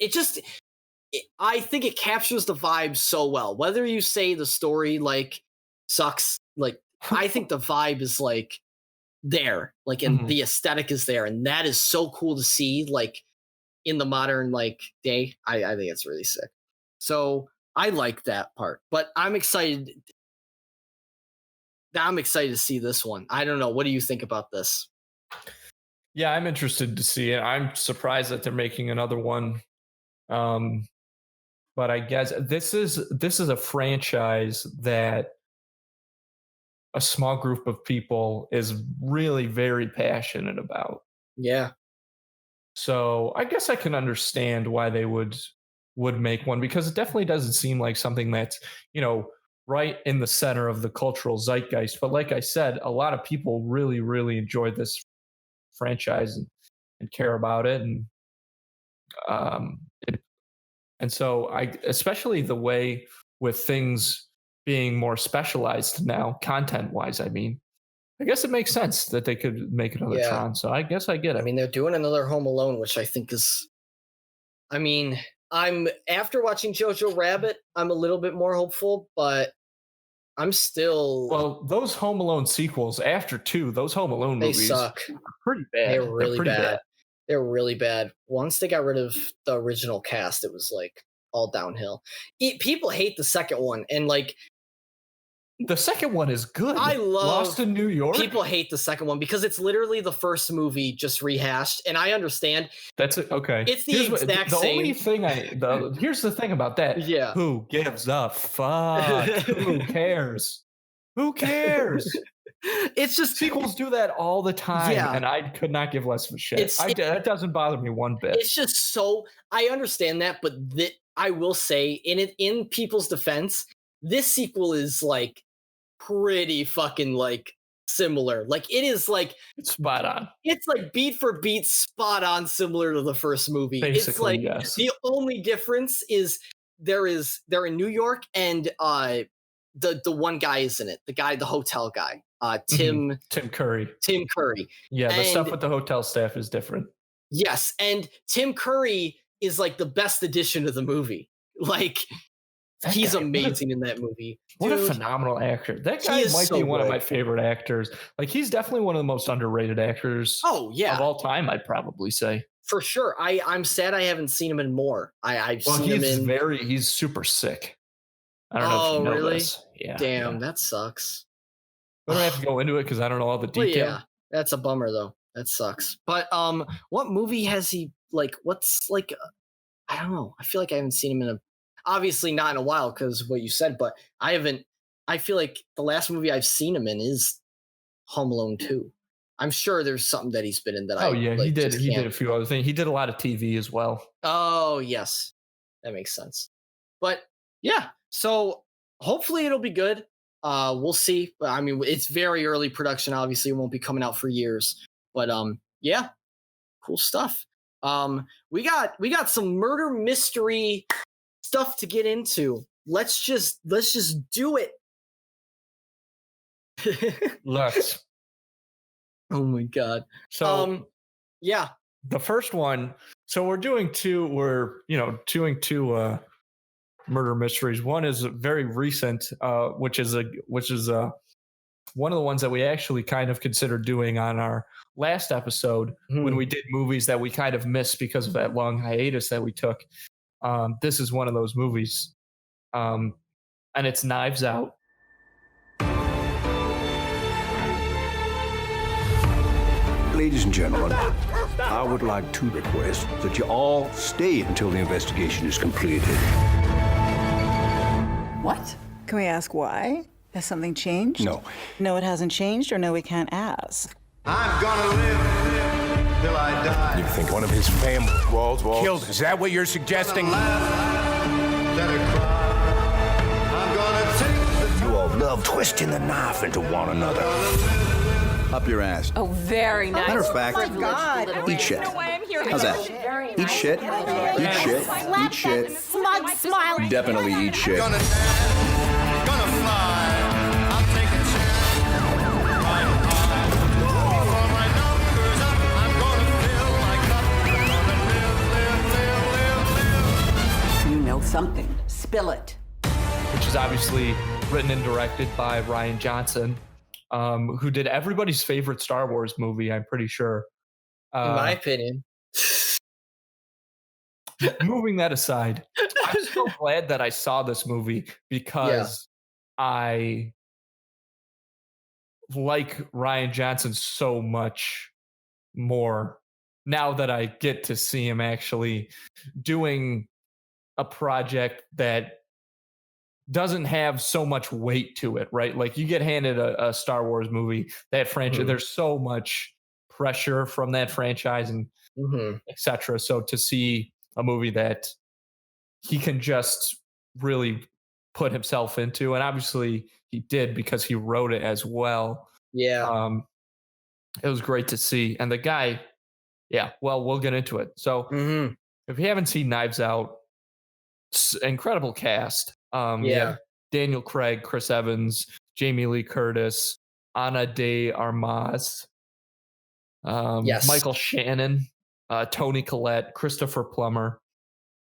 [SPEAKER 1] I think it captures the vibe so well. Whether you say the story like sucks, like I think the vibe is like there, like, and
[SPEAKER 2] Mhm.
[SPEAKER 1] the aesthetic is there, and that is so cool to see. Like in the modern like day, I think it's really sick. So I like that part, but I'm excited to see this one. I don't know. What do you think about this?
[SPEAKER 2] Yeah, I'm interested to see it. I'm surprised that they're making another one. Um, but I guess this is a franchise that a small group of people is really very passionate about.
[SPEAKER 1] Yeah.
[SPEAKER 2] So I guess I can understand why they would make one because it definitely doesn't seem like something that's, right in the center of the cultural zeitgeist. But like I said, a lot of people really, really enjoyed this franchise and care about it. Um, it, and so especially the way with things being more specialized now, content wise, I mean, I guess it makes sense that they could make another
[SPEAKER 1] Yeah.
[SPEAKER 2] Tron. So I guess I get
[SPEAKER 1] I
[SPEAKER 2] it.
[SPEAKER 1] mean, they're doing another Home Alone, which I think is, I mean, I'm after watching Jojo Rabbit, I'm a little bit more hopeful, but I'm still,
[SPEAKER 2] Well, those Home Alone sequels after two, those Home Alone
[SPEAKER 1] they
[SPEAKER 2] movies
[SPEAKER 1] suck.
[SPEAKER 2] are pretty
[SPEAKER 1] They're
[SPEAKER 2] bad. They're
[SPEAKER 1] really
[SPEAKER 2] pretty bad.
[SPEAKER 1] bad. They're really bad. Once they got rid of the original cast, it was like all downhill. People hate the second one, and like
[SPEAKER 2] The second one is good.
[SPEAKER 1] I
[SPEAKER 2] Lost
[SPEAKER 1] love
[SPEAKER 2] in New York.
[SPEAKER 1] people hate the second one because it's literally the first movie just rehashed, and I understand
[SPEAKER 2] That's it. Okay.
[SPEAKER 1] it's the exact
[SPEAKER 2] the
[SPEAKER 1] same.
[SPEAKER 2] only thing here's the thing about that.
[SPEAKER 1] Yeah.
[SPEAKER 2] Who gives a fuck? Who cares? Who cares?
[SPEAKER 1] It's just
[SPEAKER 2] Sequels do that all the time,
[SPEAKER 1] yeah.
[SPEAKER 2] and I could not give less of a shit.
[SPEAKER 1] It's
[SPEAKER 2] That doesn't bother me one bit.
[SPEAKER 1] it's just so I understand that, but I will say in people's defense, this sequel is like pretty fucking like similar. Like it is like
[SPEAKER 2] It's spot on.
[SPEAKER 1] it's like beat for beat spot on similar to the first movie. It's
[SPEAKER 2] Basically,
[SPEAKER 1] like
[SPEAKER 2] yes.
[SPEAKER 1] the only difference is they're in New York, and the one guy is in it. The hotel guy.
[SPEAKER 2] Mhm. Tim Curry.
[SPEAKER 1] Tim Curry.
[SPEAKER 2] Yeah, the stuff
[SPEAKER 1] And
[SPEAKER 2] with the hotel staff is different.
[SPEAKER 1] yes, and Tim Curry is like the best addition to the movie. Like
[SPEAKER 2] That
[SPEAKER 1] he's
[SPEAKER 2] guy,
[SPEAKER 1] amazing in that movie.
[SPEAKER 2] what a
[SPEAKER 1] Dude,
[SPEAKER 2] phenomenal actor. That
[SPEAKER 1] he
[SPEAKER 2] guy
[SPEAKER 1] is
[SPEAKER 2] might
[SPEAKER 1] so
[SPEAKER 2] be one of
[SPEAKER 1] good.
[SPEAKER 2] my favorite actors. Like he's definitely one of the most underrated actors
[SPEAKER 1] Oh
[SPEAKER 2] of
[SPEAKER 1] yeah,
[SPEAKER 2] all time, I'd probably say.
[SPEAKER 1] for sure. I'm sad I haven't seen him in more. I've
[SPEAKER 2] Well,
[SPEAKER 1] seen him in.
[SPEAKER 2] he's super sick. I don't know if you
[SPEAKER 1] Oh
[SPEAKER 2] know
[SPEAKER 1] really?
[SPEAKER 2] this. Yeah,
[SPEAKER 1] Damn,
[SPEAKER 2] yeah.
[SPEAKER 1] that sucks.
[SPEAKER 2] We don't have to go into it because I don't know all the
[SPEAKER 1] Well,
[SPEAKER 2] details.
[SPEAKER 1] yeah, that's a bummer though. That sucks. But what movie has he like? What's like? I don't know. I feel like I haven't seen him in obviously not in a while because what you said, but I haven't. I feel like the last movie I've seen him in is Home Alone 2. I'm sure there's something that he's been in that
[SPEAKER 2] Oh
[SPEAKER 1] I
[SPEAKER 2] yeah,
[SPEAKER 1] like.
[SPEAKER 2] he did a few other things. He did a lot of TV as well.
[SPEAKER 1] Oh yes, that makes sense. But yeah, so hopefully it'll be good. We'll see. But I mean, it's very early production. Obviously, it won't be coming out for years. But yeah, cool stuff. We got some murder mystery stuff to get into. Let's just do it.
[SPEAKER 2] Let's.
[SPEAKER 1] Oh my god.
[SPEAKER 2] So
[SPEAKER 1] yeah.
[SPEAKER 2] The first one. So we're doing two. Doing two murder mysteries. One is very recent, which is one of the ones that we actually kind of considered doing on our last episode when we did movies that we kind of missed because of that long hiatus that we took. This is one of those movies, and it's Knives Out.
[SPEAKER 3] Ladies and gentlemen, I would like to request that you all stay until the investigation is completed.
[SPEAKER 4] What? Can we ask why? Has something changed?
[SPEAKER 3] No.
[SPEAKER 4] No, it hasn't changed, or no, we can't ask.
[SPEAKER 5] I'm gonna live till I die.
[SPEAKER 3] You think one of his family killed him? Is that what you're suggesting? You all love twisting the knife into one another.
[SPEAKER 5] Up your ass.
[SPEAKER 6] Oh, very nice.
[SPEAKER 5] Matter of fact,
[SPEAKER 4] Oh my God.
[SPEAKER 5] eat shit. How's that? Eat shit. Eat shit. Eat shit.
[SPEAKER 6] Smug smile.
[SPEAKER 5] Definitely eat shit.
[SPEAKER 7] Gonna fly. I'll take a chance. Flying high. For my numbers up, I'm gonna fill like up. Gonna live.
[SPEAKER 4] You know something. Spill it.
[SPEAKER 2] Which is obviously written and directed by Rian Johnson, who did everybody's favorite Star Wars movie, I'm pretty sure.
[SPEAKER 1] In my opinion.
[SPEAKER 2] Moving that aside, I'm so glad that I saw this movie because I like Rian Johnson so much more now that I get to see him actually doing a project that doesn't have so much weight to it, right? Like you get handed a Star Wars movie, that franchise, there's so much pressure from that franchise and etc. So to see a movie that he can just really put himself into, and obviously he did because he wrote it as well.
[SPEAKER 1] Yeah.
[SPEAKER 2] It was great to see. And the guy, we'll get into it. So if you haven't seen Knives Out, incredible cast. You have Daniel Craig, Chris Evans, Jamie Lee Curtis, Ana de Armas, Michael Shannon, Toni Collette, Christopher Plummer.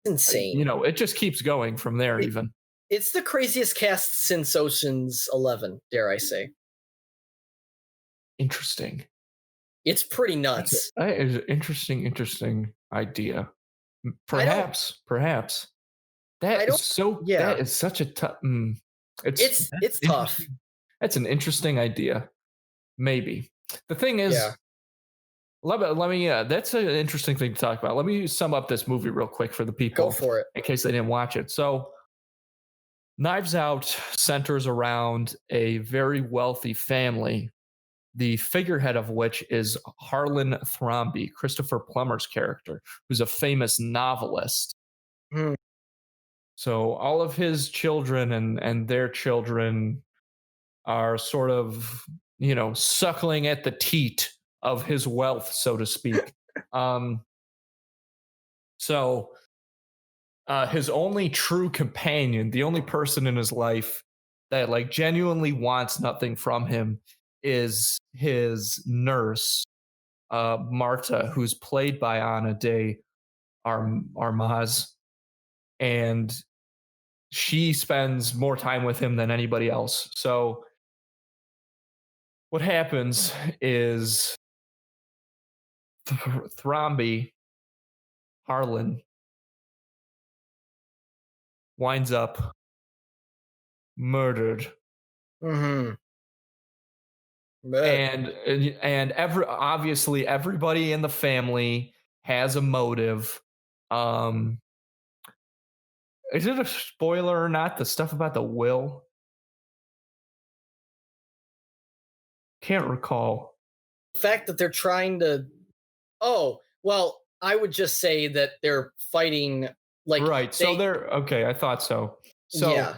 [SPEAKER 1] Insane.
[SPEAKER 2] It just keeps going from there. Even
[SPEAKER 1] it's the craziest cast since Ocean's 11, dare I say.
[SPEAKER 2] Interesting.
[SPEAKER 1] It's pretty nuts.
[SPEAKER 2] It's an interesting idea. Perhaps. That is such a tough.
[SPEAKER 1] It's tough.
[SPEAKER 2] That's an interesting idea. Maybe the thing is, let me. That's an interesting thing to talk about. Let me sum up this movie real quick for the people.
[SPEAKER 1] Go for it,
[SPEAKER 2] in case they didn't watch it. So, Knives Out centers around a very wealthy family, the figurehead of which is Harlan Thrombey, Christopher Plummer's character, who's a famous novelist. So all of his children and their children are sort of, suckling at the teat of his wealth, so to speak. So his only true companion, the only person in his life that like genuinely wants nothing from him, is his nurse, Marta, who's played by Ana de Armas. And she spends more time with him than anybody else. So what happens is Thrombey, Harlan, winds up murdered and obviously everybody in the family has a motive. Is it a spoiler or not? The stuff about the will? Can't recall.
[SPEAKER 1] The fact that they're trying to. Oh, well, I would just say that they're fighting like
[SPEAKER 2] right. So they're okay. I thought so. So
[SPEAKER 1] yeah.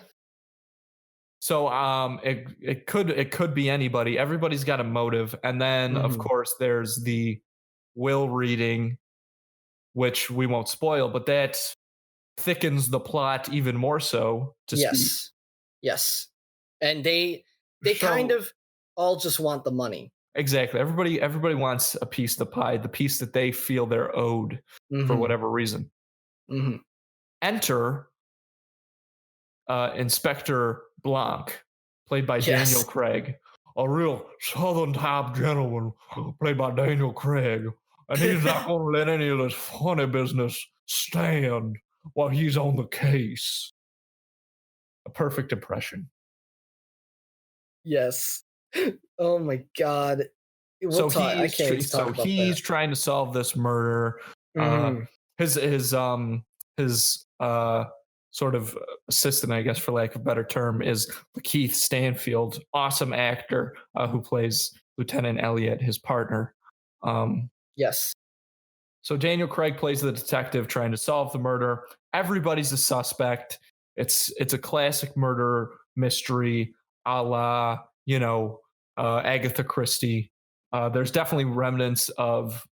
[SPEAKER 2] So it could be anybody. Everybody's got a motive, and then of course there's the will reading, which we won't spoil, but that thickens the plot even more so.
[SPEAKER 1] Yes, and they kind of all just want the money.
[SPEAKER 2] Exactly. Everybody wants a piece of the pie, the piece that they feel they're owed for whatever reason. Enter Inspector Blanc, played by Daniel Craig, a real southern type gentleman, played by Daniel Craig, and he's not going to let any of this funny business stand while he's on the case. A perfect impression.
[SPEAKER 1] Yes. Oh my God.
[SPEAKER 2] He's trying to solve this murder. His sort of assistant, I guess, for lack of a better term, is Keith Stanfield, awesome actor who plays Lieutenant Elliot, his partner.
[SPEAKER 1] Yes.
[SPEAKER 2] So Daniel Craig plays the detective trying to solve the murder. Everybody's a suspect. It's a classic murder mystery, a la Agatha Christie. There's definitely remnants of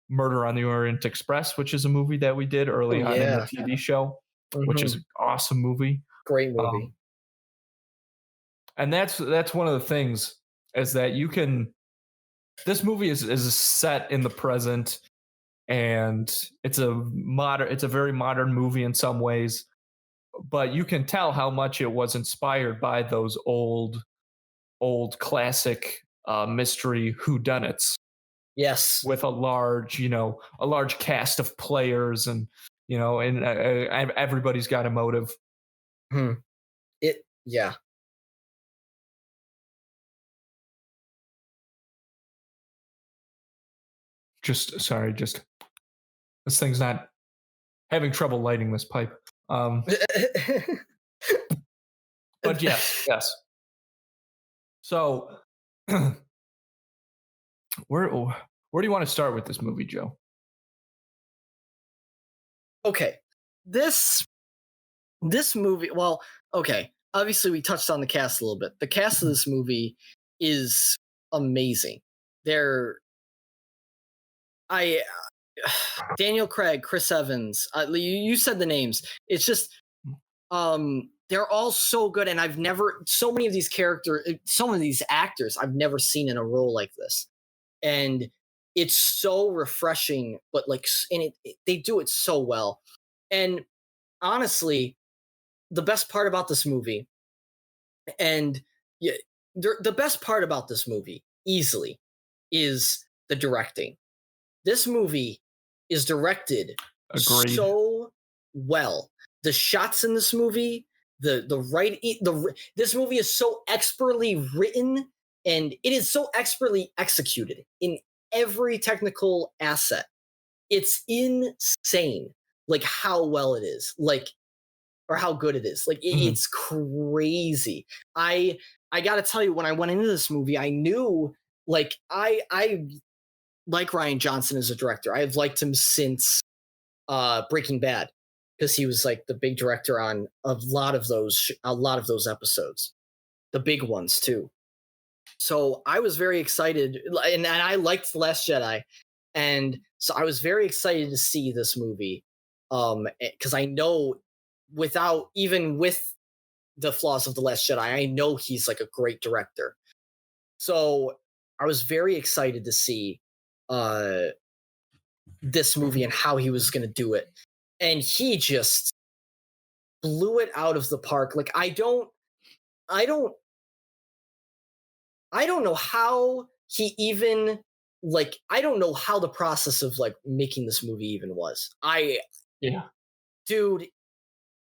[SPEAKER 2] Murder on the Orient Express, which is a movie that we did early on in the TV show, which is an awesome movie.
[SPEAKER 1] Great movie.
[SPEAKER 2] And that's one of the things is that you can. This movie is set in the present, and it's a very modern movie in some ways, but you can tell how much it was inspired by those old classic mystery whodunits.
[SPEAKER 1] Yes,
[SPEAKER 2] with a large cast of players, and everybody's got a motive. Just this thing's not having trouble lighting this pipe. But yes. So where do you want to start with this movie, Joe?
[SPEAKER 1] Okay. This movie, well, okay. Obviously we touched on the cast a little bit. The cast of this movie is amazing. Daniel Craig, Chris Evans, you said the names. It's just they're all so good, and so many of these actors I've never seen in a role like this. And it's so refreshing, but they do it so well. And honestly, the best part about this movie, the best part about this movie easily is the directing. This movie is directed so well. The shots in this movie, this movie is so expertly written, and it is so expertly executed in every technical asset. It's insane, how well it is, or how good it is. It's crazy. I gotta tell you, when I went into this movie, I knew, I like Rian Johnson as a director. I've liked him since Breaking Bad, because he was the big director on a lot of those episodes, the big ones too. So I was very excited, and I liked The Last Jedi, and so I was very excited to see this movie, because I know, with the flaws of The Last Jedi, I know he's a great director. So I was very excited to see this movie and how he was going to do it, and he just blew it out of the park. I don't know how he even I don't know how the process of making this movie even was. Dude.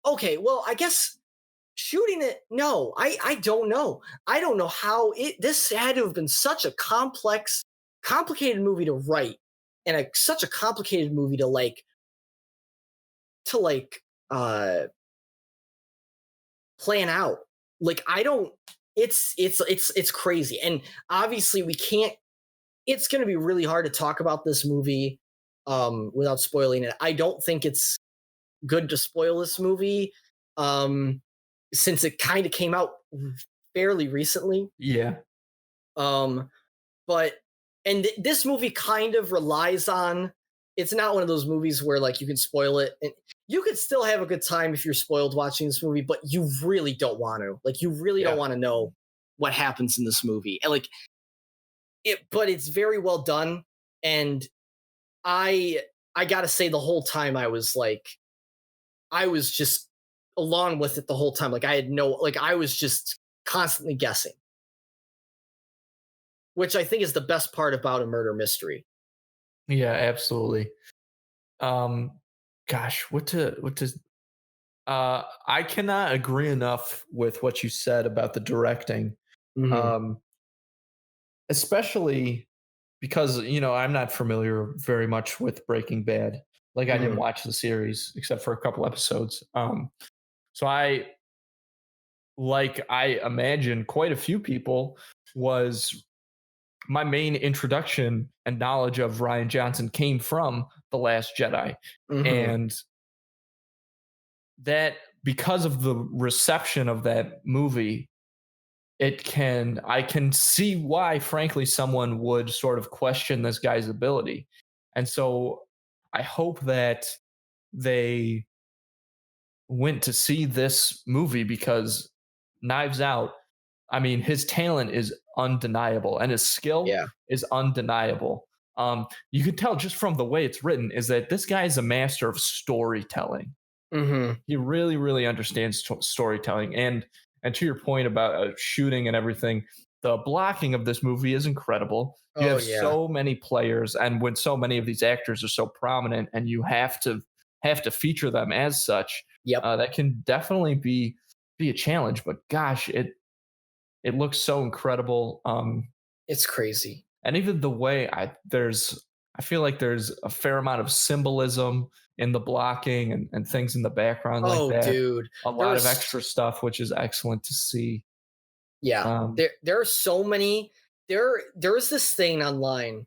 [SPEAKER 1] Okay, well, I guess shooting it, no, I don't know. I don't know how this had to have been such a complicated movie to write, and such a complicated movie to plan out. Like, I don't. It's crazy, and obviously we can't. It's going to be really hard to talk about this movie without spoiling it. I don't think it's good to spoil this movie since it kind of came out fairly recently.
[SPEAKER 2] Yeah.
[SPEAKER 1] But this movie kind of relies on. It's not one of those movies where like you can spoil it, and you could still have a good time if you're spoiled watching this movie, but you really don't want to. Like, you really don't want to know what happens in this movie, and like but it's very well done, and I gotta say, the whole time I was just along with it the whole time. Like, I was just constantly guessing, which I think is the best part about a murder mystery.
[SPEAKER 2] Yeah, absolutely. Gosh, I cannot agree enough with what you said about the directing.
[SPEAKER 1] Mm-hmm.
[SPEAKER 2] Especially because, I'm not familiar very much with Breaking Bad. Like, I didn't watch the series except for a couple episodes. So I imagine quite a few people, was my main introduction and knowledge of Rian Johnson came from The Last Jedi. And that, because of the reception of that movie, I can see why, frankly, someone would sort of question this guy's ability. And so I hope that they went to see this movie, because Knives Out, I mean, his talent is undeniable and his skill is undeniable. You can tell just from the way it's written is that this guy is a master of storytelling. He really, really understands storytelling. And to your point about shooting and everything, the blocking of this movie is incredible. You have so many players, and when so many of these actors are so prominent, and you have to feature them as such, that can definitely be a challenge. But gosh, it looks so incredible.
[SPEAKER 1] It's crazy.
[SPEAKER 2] And even the way I feel like there's a fair amount of symbolism in the blocking and things in the background like that.
[SPEAKER 1] Dude.
[SPEAKER 2] A lot of extra stuff, which is excellent to see.
[SPEAKER 1] Yeah. There are so many. There's this thing online,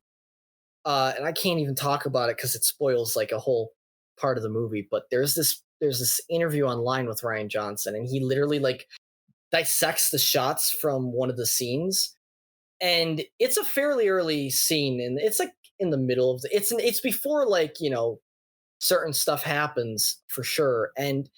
[SPEAKER 1] and I can't even talk about it because it spoils like a whole part of the movie, but there's this interview online with Rian Johnson, and he literally like dissects the shots from one of the scenes, and it's a fairly early scene, and it's like in the middle of it's before, like, certain stuff happens for sure, and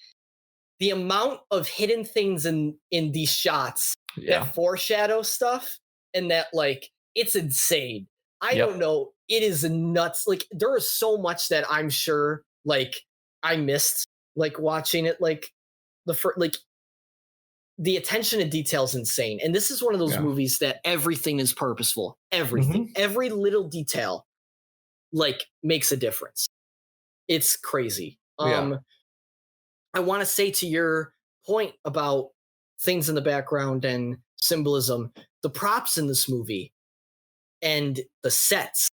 [SPEAKER 1] the amount of hidden things in these shots that foreshadow stuff, and that, like, it's insane. I don't know, it is nuts. Like, there is so much that I'm sure like I missed, like, watching it. Like, the attention to detail is insane, and this is one of those movies that everything is purposeful. Everything, every little detail, like, makes a difference. It's crazy. I want to say, to your point about things in the background and symbolism, the props in this movie and the sets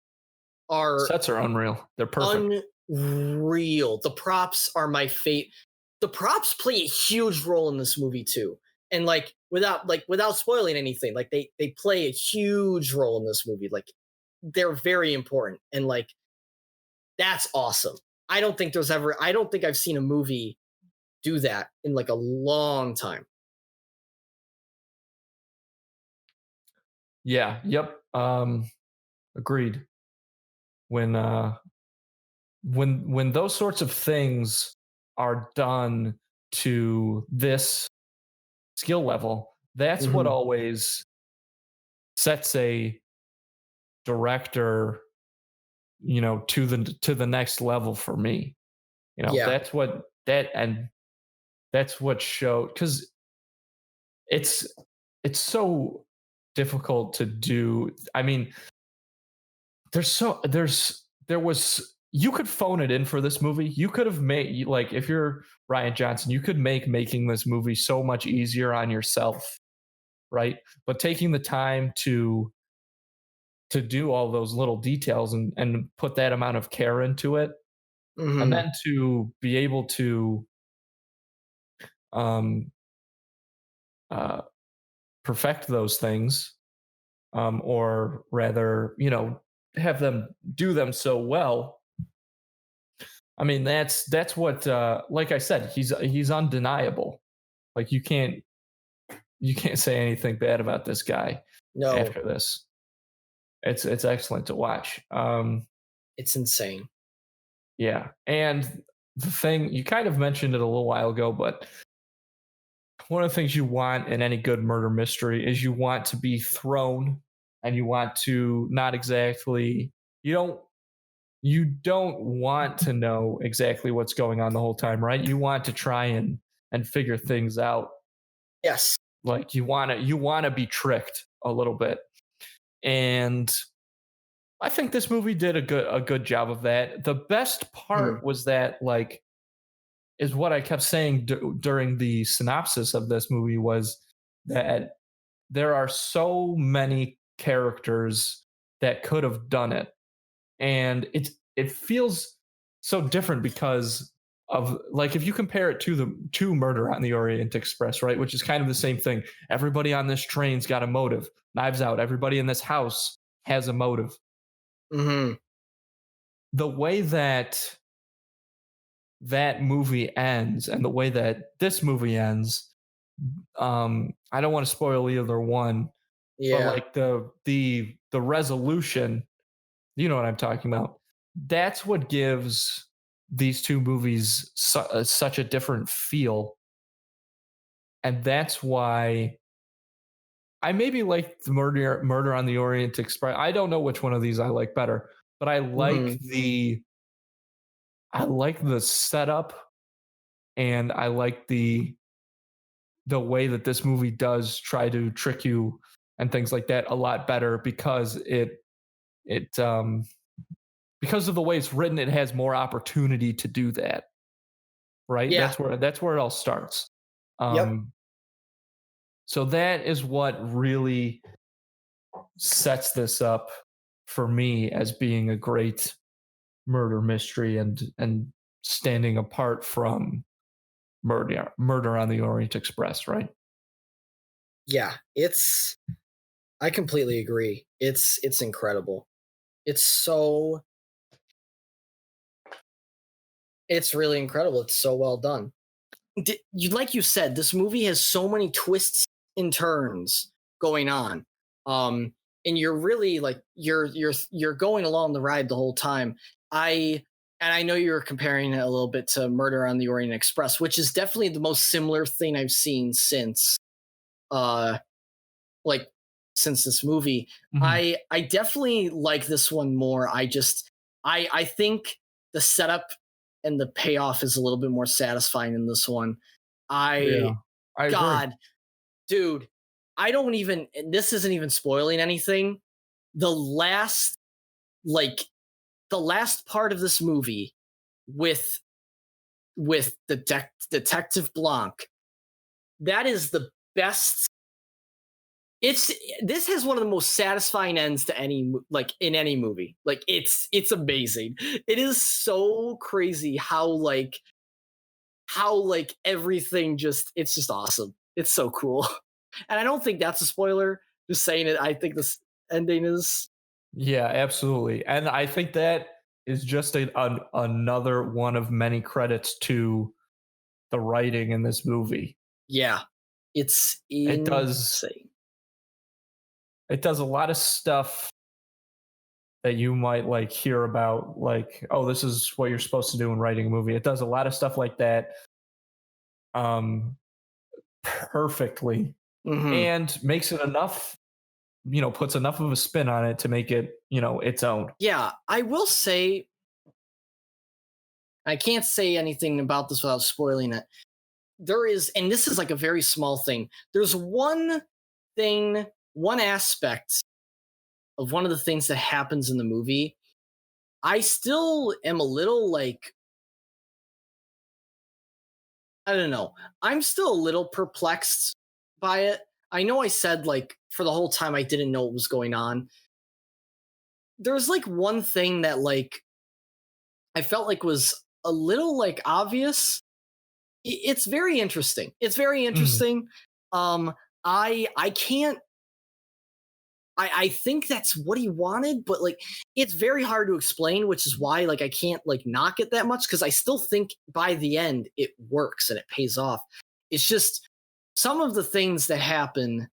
[SPEAKER 1] are
[SPEAKER 2] unreal. They're perfect.
[SPEAKER 1] Unreal. The props are my fate. The props play a huge role in this movie too. And like, without spoiling anything, like they play a huge role in this movie. Like, they're very important, and like, that's awesome. I don't think I've seen a movie do that in like a long time.
[SPEAKER 2] Yeah. Yep. Agreed. When those sorts of things are done to this skill level, that's what always sets a director, to the next level for me. That's what showed, because it's so difficult to do. I mean, there was you could phone it in for this movie. You could have made, like, if you're Rian Johnson, you could make making this movie so much easier on yourself, right? But taking the time to do all those little details and put that amount of care into it, and then to be able to um perfect those things, or rather, have them do them so well. I mean, that's what, like I said, he's undeniable. Like, you can't say anything bad about this guy.
[SPEAKER 1] No,
[SPEAKER 2] After this, it's excellent to watch.
[SPEAKER 1] it's insane.
[SPEAKER 2] Yeah, and the thing, you kind of mentioned it a little while ago, but one of the things you want in any good murder mystery is you want to be thrown, and you want to not exactly, you don't want to know exactly what's going on the whole time, right? You want to try and figure things out.
[SPEAKER 1] Yes.
[SPEAKER 2] Like, you want to be tricked a little bit. And I think this movie did a good job of that. The best part was that, like, is what I kept saying during the synopsis of this movie, was that there are so many characters that could have done it. And it feels so different because of, like, if you compare it to Murder on the Orient Express, right, which is kind of the same thing. Everybody on this train's got a motive. Knives Out. Everybody in this house has a motive.
[SPEAKER 1] The
[SPEAKER 2] way that movie ends and the way that this movie ends, I don't want to spoil either one.
[SPEAKER 1] Yeah.
[SPEAKER 2] But, like, the resolution, you know what I'm talking about. That's what gives these two movies such a different feel. And that's why I maybe like the Murder on the Orient Express. I don't know which one of these I like better, but I like the setup, and I like the way that this movie does try to trick you and things like that a lot better, because because of the way it's written, it has more opportunity to do that. Right?
[SPEAKER 1] Yeah.
[SPEAKER 2] That's where it all starts.
[SPEAKER 1] Yep.
[SPEAKER 2] So that is what really sets this up for me as being a great murder mystery, and standing apart from Murder on the Orient Express, right?
[SPEAKER 1] Yeah, I completely agree. It's incredible. It's really incredible. It's so well done. Like you said, this movie has so many twists and turns going on. And you're really, like, you're going along the ride the whole time. I know you're comparing it a little bit to Murder on the Orient Express, which is definitely the most similar thing I've seen since since this movie. I definitely like this one more. I think the setup and the payoff is a little bit more satisfying in this one.
[SPEAKER 2] I
[SPEAKER 1] God,
[SPEAKER 2] agree.
[SPEAKER 1] dude, this isn't even spoiling anything. The last part of this movie with Detective Blanc, that is the best. This has one of the most satisfying ends to in any movie. Like, it's amazing. It is so crazy how everything it's just awesome. It's so cool. And I don't think that's a spoiler. Just saying it. I think this ending is.
[SPEAKER 2] Yeah, absolutely. And I think that is just another one of many credits to the writing in this movie.
[SPEAKER 1] Yeah, it's insane.
[SPEAKER 2] It does a lot of stuff that you might hear about, like, oh, this is what you're supposed to do in writing a movie. It does a lot of stuff like that perfectly, and makes it enough, puts enough of a spin on it to make it, its own.
[SPEAKER 1] Yeah, I will say, I can't say anything about this without spoiling it. There is, and this is like a very small thing. There's one aspect of one of the things that happens in the movie. I still am a little like, I don't know. I'm still a little perplexed by it. I know I said like for the whole time I didn't know what was going on. There's like one thing that like I felt like was a little like obvious. It's very interesting. It's very interesting. I can't. I think that's what he wanted, but like it's very hard to explain, which is why like I can't like knock it that much because I still think by the end it works and it pays off. It's just some of the things that happen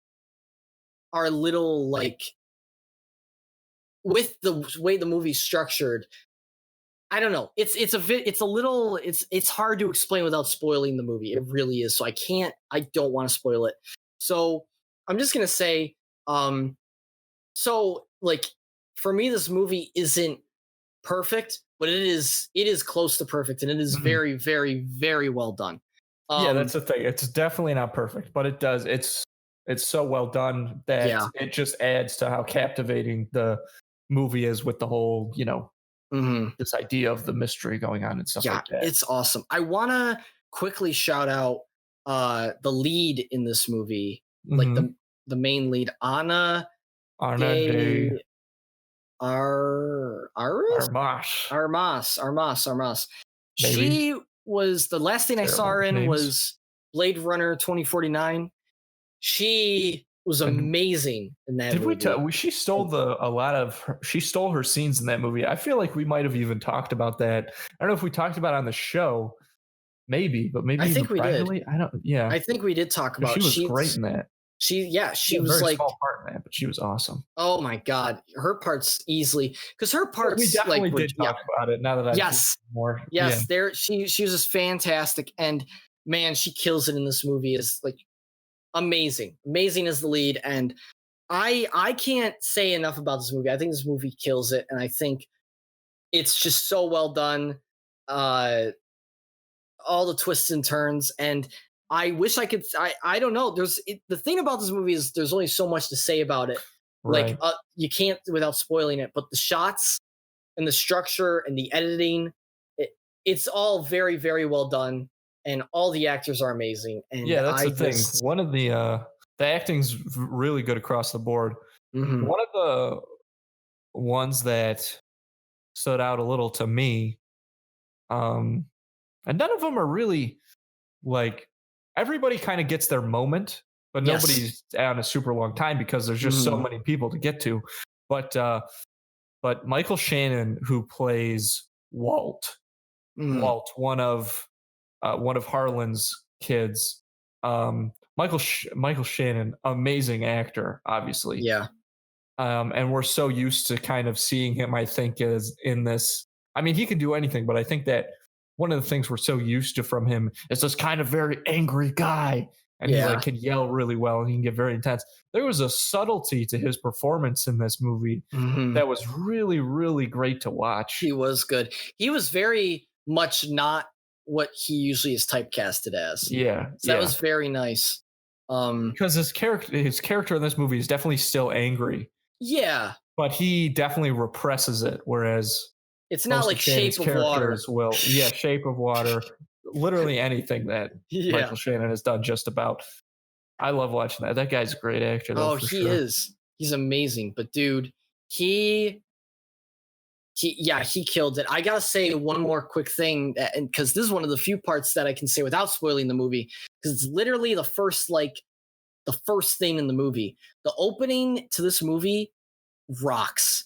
[SPEAKER 1] are a little like with the way the movie's structured. I don't know. It's hard to explain without spoiling the movie. It really is. So I don't want to spoil it. So I'm just gonna say, so like for me, this movie isn't perfect, but it is close to perfect, and it is very, very, very well done.
[SPEAKER 2] Yeah, that's the thing. It's definitely not perfect, but it does. It's so well done that it just adds to how captivating the movie is with the whole, this idea of the mystery going on and stuff like that.
[SPEAKER 1] It's awesome. I want to quickly shout out the lead in this movie, like the main lead, Anna de Armas. She was the last thing I saw her in was Blade Runner 2049. She was amazing in that movie.
[SPEAKER 2] She stole she stole her scenes in that movie. I feel like we might have even talked about that. I don't know if we talked about it on the show, maybe, but maybe
[SPEAKER 1] I think we
[SPEAKER 2] privately.
[SPEAKER 1] did. I think we did talk about.
[SPEAKER 2] She was great in that.
[SPEAKER 1] She was
[SPEAKER 2] very
[SPEAKER 1] like
[SPEAKER 2] small part in that, but she was awesome.
[SPEAKER 1] Oh my god, her parts easily because her parts
[SPEAKER 2] we definitely
[SPEAKER 1] like
[SPEAKER 2] did talk about it. Now that I've seen more,
[SPEAKER 1] there she was just fantastic, and man, she kills it in this movie. Is like amazing as the lead, and I can't say enough about this movie. I think this movie kills it, and I think it's just so well done. All the twists and turns, and I wish I could. I don't know. The thing about this movie is there's only so much to say about it.
[SPEAKER 2] Right.
[SPEAKER 1] Like you can't without spoiling it. But the shots and the structure and the editing, it's all very, very well done, and all the actors are amazing. And
[SPEAKER 2] yeah, that's the thing. One of the acting's really good across the board. One of the ones that stood out a little to me, and none of them are really like. Everybody kind of gets their moment, but nobody's on a super long time because there's just so many people to get to. But Michael Shannon, who plays Walt, one of Harlan's kids, Michael Shannon, amazing actor, obviously.
[SPEAKER 1] Yeah.
[SPEAKER 2] And we're so used to kind of seeing him, I think, as in this. I mean, he can do anything, but I think that one of the things we're so used to from him is this kind of very angry guy. And he like can yell really well and he can get very intense. There was a subtlety to his performance in this movie that was really, really great to watch.
[SPEAKER 1] He was good. He was very much not what he usually is typecasted as.
[SPEAKER 2] Yeah.
[SPEAKER 1] So that was very nice.
[SPEAKER 2] Because his character in this movie is definitely still angry.
[SPEAKER 1] Yeah.
[SPEAKER 2] But he definitely represses it, whereas
[SPEAKER 1] it's not like Shape of Water.
[SPEAKER 2] Shape of Water. Literally anything that Michael Shannon has done, just about. I love watching that. That guy's a great actor. Though,
[SPEAKER 1] he is. He's amazing. But dude, he killed it. I gotta say one more quick thing, and because this is one of the few parts that I can say without spoiling the movie, because it's literally the first thing in the movie. The opening to this movie rocks.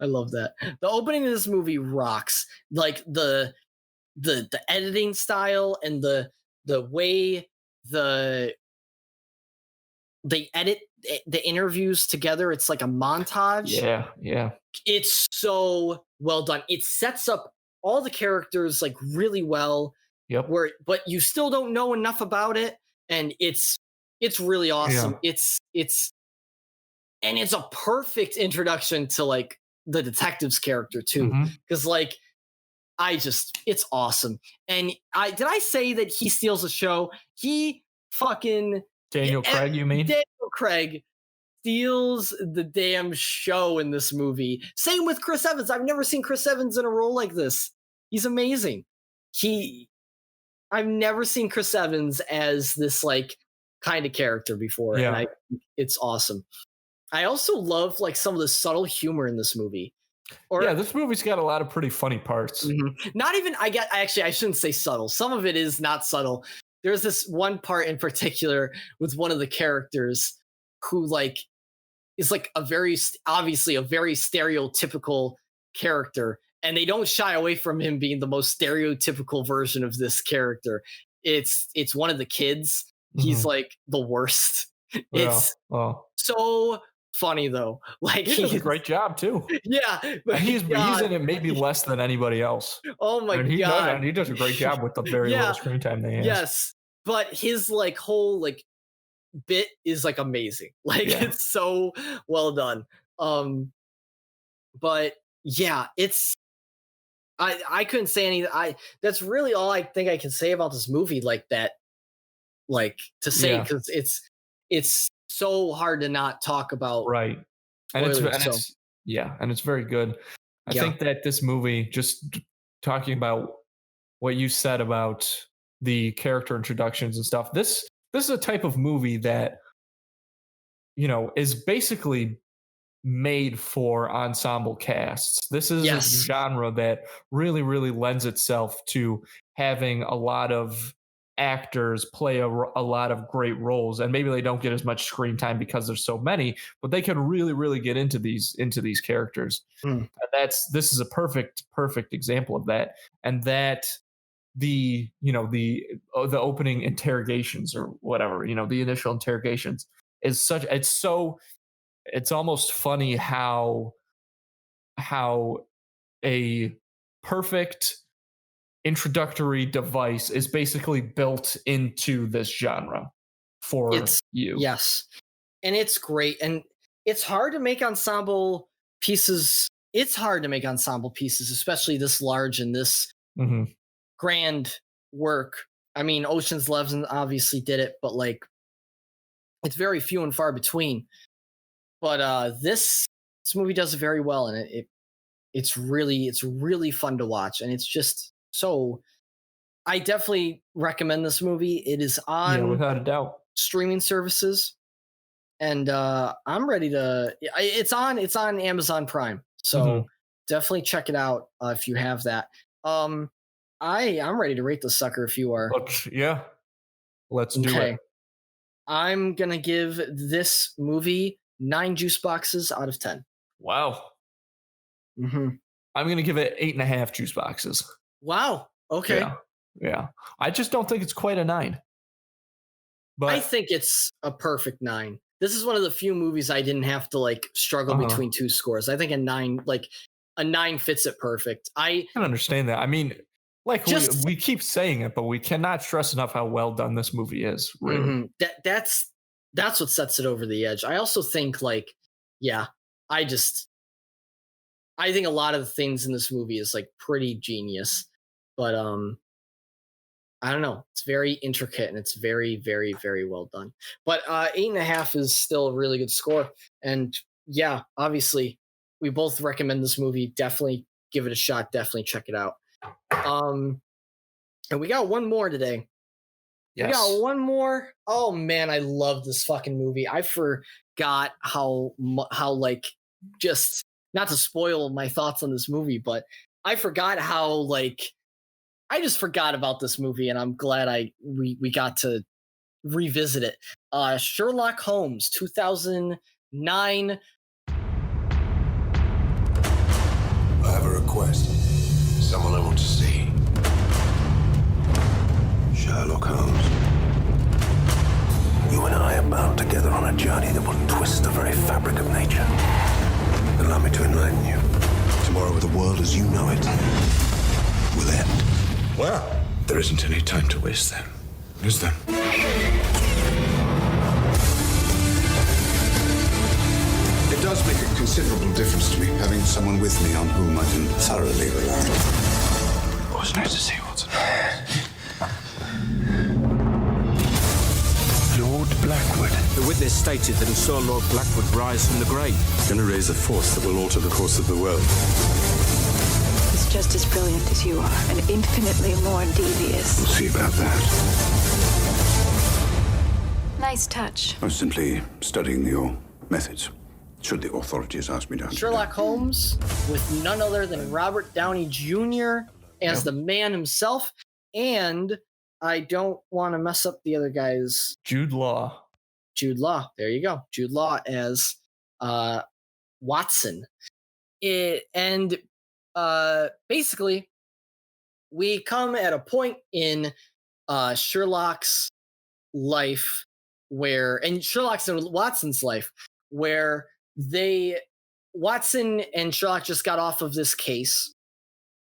[SPEAKER 1] I love that. The opening of this movie rocks. Like the editing style and the way they edit the interviews together. It's like a montage.
[SPEAKER 2] Yeah.
[SPEAKER 1] It's so well done. It sets up all the characters like really well.
[SPEAKER 2] Yep.
[SPEAKER 1] But you still don't know enough about it, and it's really awesome.
[SPEAKER 2] Yeah.
[SPEAKER 1] It's a perfect introduction to like the detective's character too, because like it's awesome. And did I say that he steals the show? He fucking
[SPEAKER 2] Daniel Craig, you mean?
[SPEAKER 1] Daniel Craig steals the damn show in this movie. Same with Chris Evans. I've never seen Chris Evans in a role like this. He's amazing. I've never seen Chris Evans as this like kind of character before, and it's awesome. I also love like some of the subtle humor in this movie.
[SPEAKER 2] This movie's got a lot of pretty funny parts.
[SPEAKER 1] Mm-hmm. Not even I shouldn't say subtle. Some of it is not subtle. There's this one part in particular with one of the characters who like is like obviously a very stereotypical character, and they don't shy away from him being the most stereotypical version of this character. It's one of the kids. He's like the worst. It's so funny though. Like
[SPEAKER 2] he does a great job too.
[SPEAKER 1] Yeah,
[SPEAKER 2] and he's in it maybe less than anybody else.
[SPEAKER 1] Oh my god,
[SPEAKER 2] he does a great job with the very little screen time they have.
[SPEAKER 1] Yes, but his like whole like bit is like amazing. Like it's so well done. But yeah, it's I couldn't say anything. That's really all I think I can say about this movie. Like that, like to say because it's so hard to not talk about.
[SPEAKER 2] Right. And it's very good. I think that this movie, just talking about what you said about the character introductions and stuff, this is a type of movie that, you know, is basically made for ensemble casts. This is a genre that really, really lends itself to having a lot of actors play a lot of great roles, and maybe they don't get as much screen time because there's so many, but they can really, really get into these characters. And this is a perfect example of that. And that the opening interrogations or whatever, the initial interrogations is it's almost funny how a perfect introductory device is basically built into this genre for you.
[SPEAKER 1] Yes. And it's great. And it's hard to make ensemble pieces. It's hard to make ensemble pieces, especially this large and this grand work. I mean, Ocean's 11 obviously did it, but like it's very few and far between. But this movie does it very well, and it's really fun to watch, and it's just so. I definitely recommend this movie. It is on
[SPEAKER 2] without a doubt
[SPEAKER 1] streaming services, and I'm ready to. It's on Amazon Prime, so definitely check it out if you have that. I'm ready to rate the sucker if you are.
[SPEAKER 2] Let's do it.
[SPEAKER 1] I'm gonna give this movie 9 juice boxes out of 10.
[SPEAKER 2] Wow. I'm going to give it 8.5 juice boxes.
[SPEAKER 1] Wow. Okay.
[SPEAKER 2] Yeah. I just don't think it's quite a 9. But
[SPEAKER 1] I think it's a perfect 9. This is one of the few movies I didn't have to like struggle between two scores. I think a 9 fits it perfect. I
[SPEAKER 2] can understand that. I mean, like we keep saying it, but we cannot stress enough how well done this movie is. Really.
[SPEAKER 1] That's what sets it over the edge. I also think I think a lot of the things in this movie is like pretty genius, but I don't know. It's very intricate and it's very, very, very well done. But 8.5 is still a really good score. And yeah, obviously we both recommend this movie. Definitely give it a shot. Definitely check it out. And we got one more today. Yes. We got one more. Oh man, I love this fucking movie. I forgot how like, just not to spoil my thoughts on this movie, but I forgot how like I just forgot about this movie, and I'm glad we got to revisit it. Sherlock Holmes, 2009.
[SPEAKER 8] I have a request. Someone I want to see. Sherlock Holmes. You and I are bound together on a journey that will twist the very fabric of nature. Allow me to enlighten you. Tomorrow, the world as you know it will end. Well, there isn't any time to waste then, is there? It does make a considerable difference to me having someone with me on whom I can thoroughly rely. It was nice to see you, Watson. Lord Blackwood.
[SPEAKER 9] The witness stated that he saw Lord Blackwood rise from the grave.
[SPEAKER 8] Gonna raise a force that will alter the course of the world.
[SPEAKER 10] He's just as brilliant as you are, and infinitely more devious.
[SPEAKER 8] We'll see about that.
[SPEAKER 10] Nice touch.
[SPEAKER 8] I was simply studying your methods, should the authorities ask me to.
[SPEAKER 1] Sherlock Holmes with none other than Robert Downey Jr. as the man himself, and I don't want to mess up the other guy's.
[SPEAKER 2] Jude Law.
[SPEAKER 1] There you go. Jude Law as Watson. Basically, we come at a point in Sherlock's life Sherlock's and Watson's life where Watson and Sherlock just got off of this case,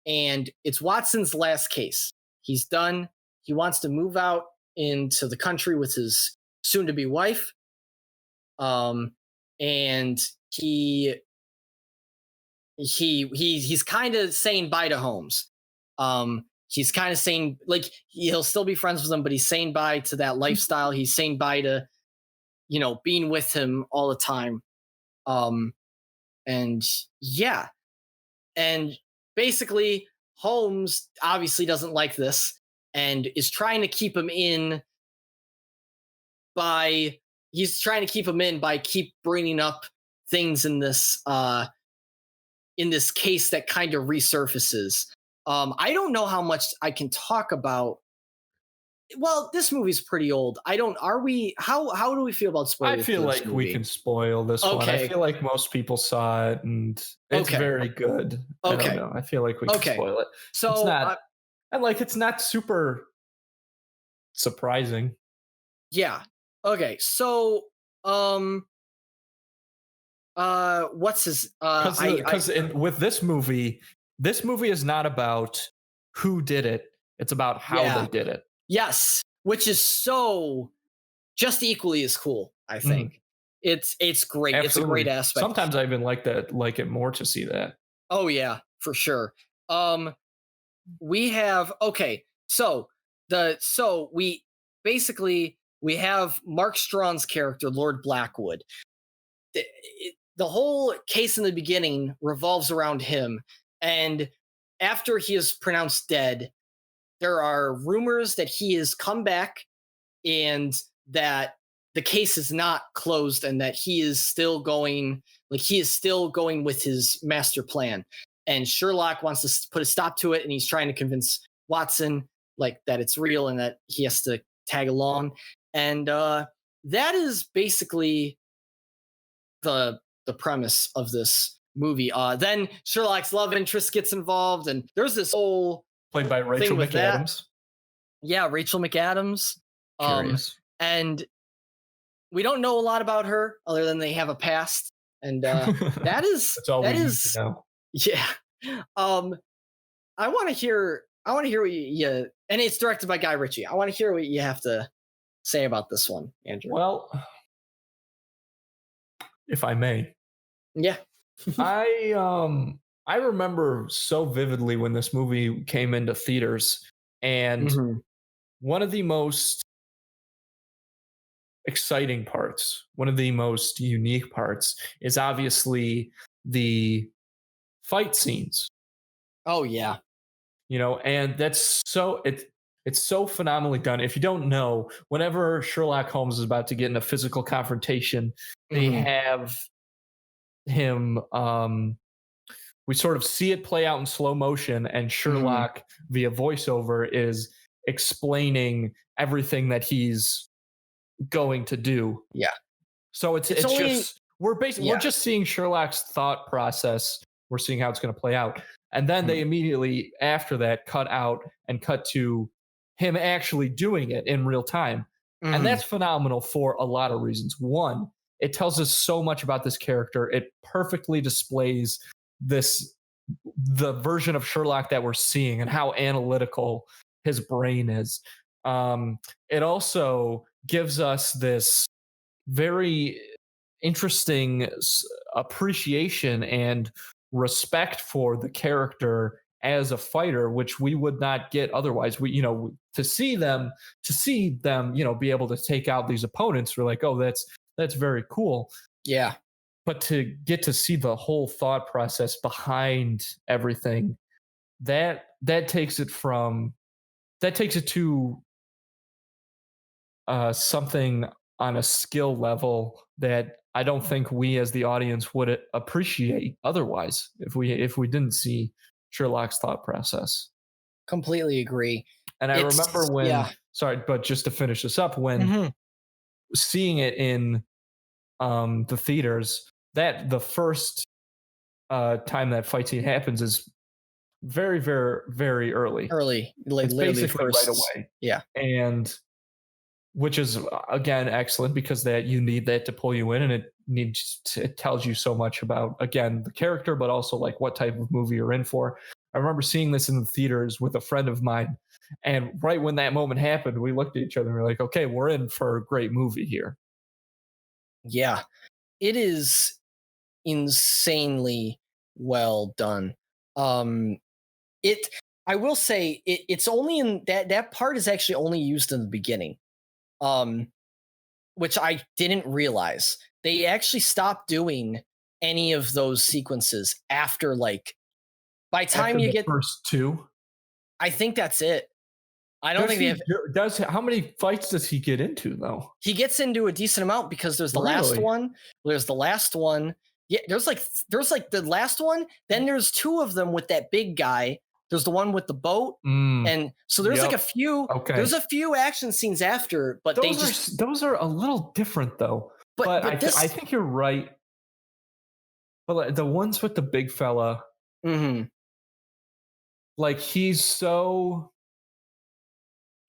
[SPEAKER 1] and it's Watson's last case. He's done. He wants to move out into the country with his soon-to-be wife, and he's kind of saying bye to Holmes. He's kind of saying, like, he'll still be friends with him, but he's saying bye to that lifestyle. He's saying bye to, being with him all the time. And basically Holmes obviously doesn't like this and is trying to keep him in by keep bringing up things in this case that kind of resurfaces. I don't know how much I can talk about. Well, this movie's pretty old. How do we feel about spoilers?
[SPEAKER 2] I feel like we can spoil this one. I feel like most people saw it and it's very good.
[SPEAKER 1] Okay.
[SPEAKER 2] I don't know. I feel like we can spoil it.
[SPEAKER 1] So
[SPEAKER 2] it's not, it's not super surprising.
[SPEAKER 1] Yeah. Okay. So, what's his?
[SPEAKER 2] Because with this movie is not about who did it. It's about how they did it.
[SPEAKER 1] Yes, which is so just equally as cool. I think it's great.
[SPEAKER 2] Absolutely.
[SPEAKER 1] It's a great aspect.
[SPEAKER 2] Sometimes I even like it more to see that.
[SPEAKER 1] Oh yeah, for sure. We have we have Mark Strong's character, Lord Blackwood. The whole case in the beginning revolves around him, and after he is pronounced dead, there are rumors that he has come back and that the case is not closed and that he is still going with his master plan. And Sherlock wants to put a stop to it, and he's trying to convince Watson that it's real and that he has to tag along. And that is basically the premise of this movie. Then Sherlock's love interest gets involved, and there's this whole
[SPEAKER 2] played by Rachel McAdams.
[SPEAKER 1] Yeah, Rachel McAdams.
[SPEAKER 2] Curious.
[SPEAKER 1] And we don't know a lot about her other than they have a past, and that is
[SPEAKER 2] that's all we need to know.
[SPEAKER 1] Yeah. I want to hear what you and it's directed by Guy Ritchie. I want to hear what you have to say about this one, Andrew.
[SPEAKER 2] Well, if I may.
[SPEAKER 1] Yeah.
[SPEAKER 2] I remember so vividly when this movie came into theaters, and one of the most exciting parts, one of the most unique parts is obviously the fight scenes.
[SPEAKER 1] Oh yeah.
[SPEAKER 2] And that's it's so phenomenally done. If you don't know, whenever Sherlock Holmes is about to get in a physical confrontation, they have him we sort of see it play out in slow motion, and Sherlock via voiceover is explaining everything that he's going to do.
[SPEAKER 1] Yeah.
[SPEAKER 2] So it's just we're just seeing Sherlock's thought process. We're seeing how it's going to play out. And then they immediately after that cut to him actually doing it in real time. And that's phenomenal for a lot of reasons. One, it tells us so much about this character. It perfectly displays the version of Sherlock that we're seeing and how analytical his brain is. It also gives us this very interesting appreciation and respect for the character as a fighter, which we would not get otherwise. We, to see them, be able to take out these opponents, we're like, oh, that's very cool.
[SPEAKER 1] Yeah.
[SPEAKER 2] But to get to see the whole thought process behind everything, that takes it to something on a skill level that I don't think we as the audience would appreciate otherwise if we didn't see Sherlock's thought process.
[SPEAKER 1] Completely agree.
[SPEAKER 2] And I remember when, sorry, but just to finish this up, when seeing it in the theaters, that the first time that fight scene happens is very, very, very early.
[SPEAKER 1] Like
[SPEAKER 2] it's
[SPEAKER 1] literally
[SPEAKER 2] basically
[SPEAKER 1] first,
[SPEAKER 2] right away.
[SPEAKER 1] Yeah.
[SPEAKER 2] And which is again excellent because that you need that to pull you in, and it tells you so much about, again, the character, but also like what type of movie you're in for. I remember seeing this in the theaters with a friend of mine, and right when that moment happened, we looked at each other and we were like, okay, we're in for a great movie here.
[SPEAKER 1] Yeah. It is insanely well done. I will say it's only in that part is actually only used in the beginning. Which I didn't realize. They actually stopped doing any of those sequences after, like, by the time you get
[SPEAKER 2] first two.
[SPEAKER 1] I think that's it. I don't think they have.
[SPEAKER 2] How many fights does he get into though?
[SPEAKER 1] He gets into a decent amount because there's the last one. There's the last one. Yeah, there's like the last one. Then there's two of them with that big guy. There's the one with the boat, and so there's like a few. Okay. There's a few action scenes after, but
[SPEAKER 2] those are a little different though. But I think you're right. But like, the ones with the big fella, like he's so.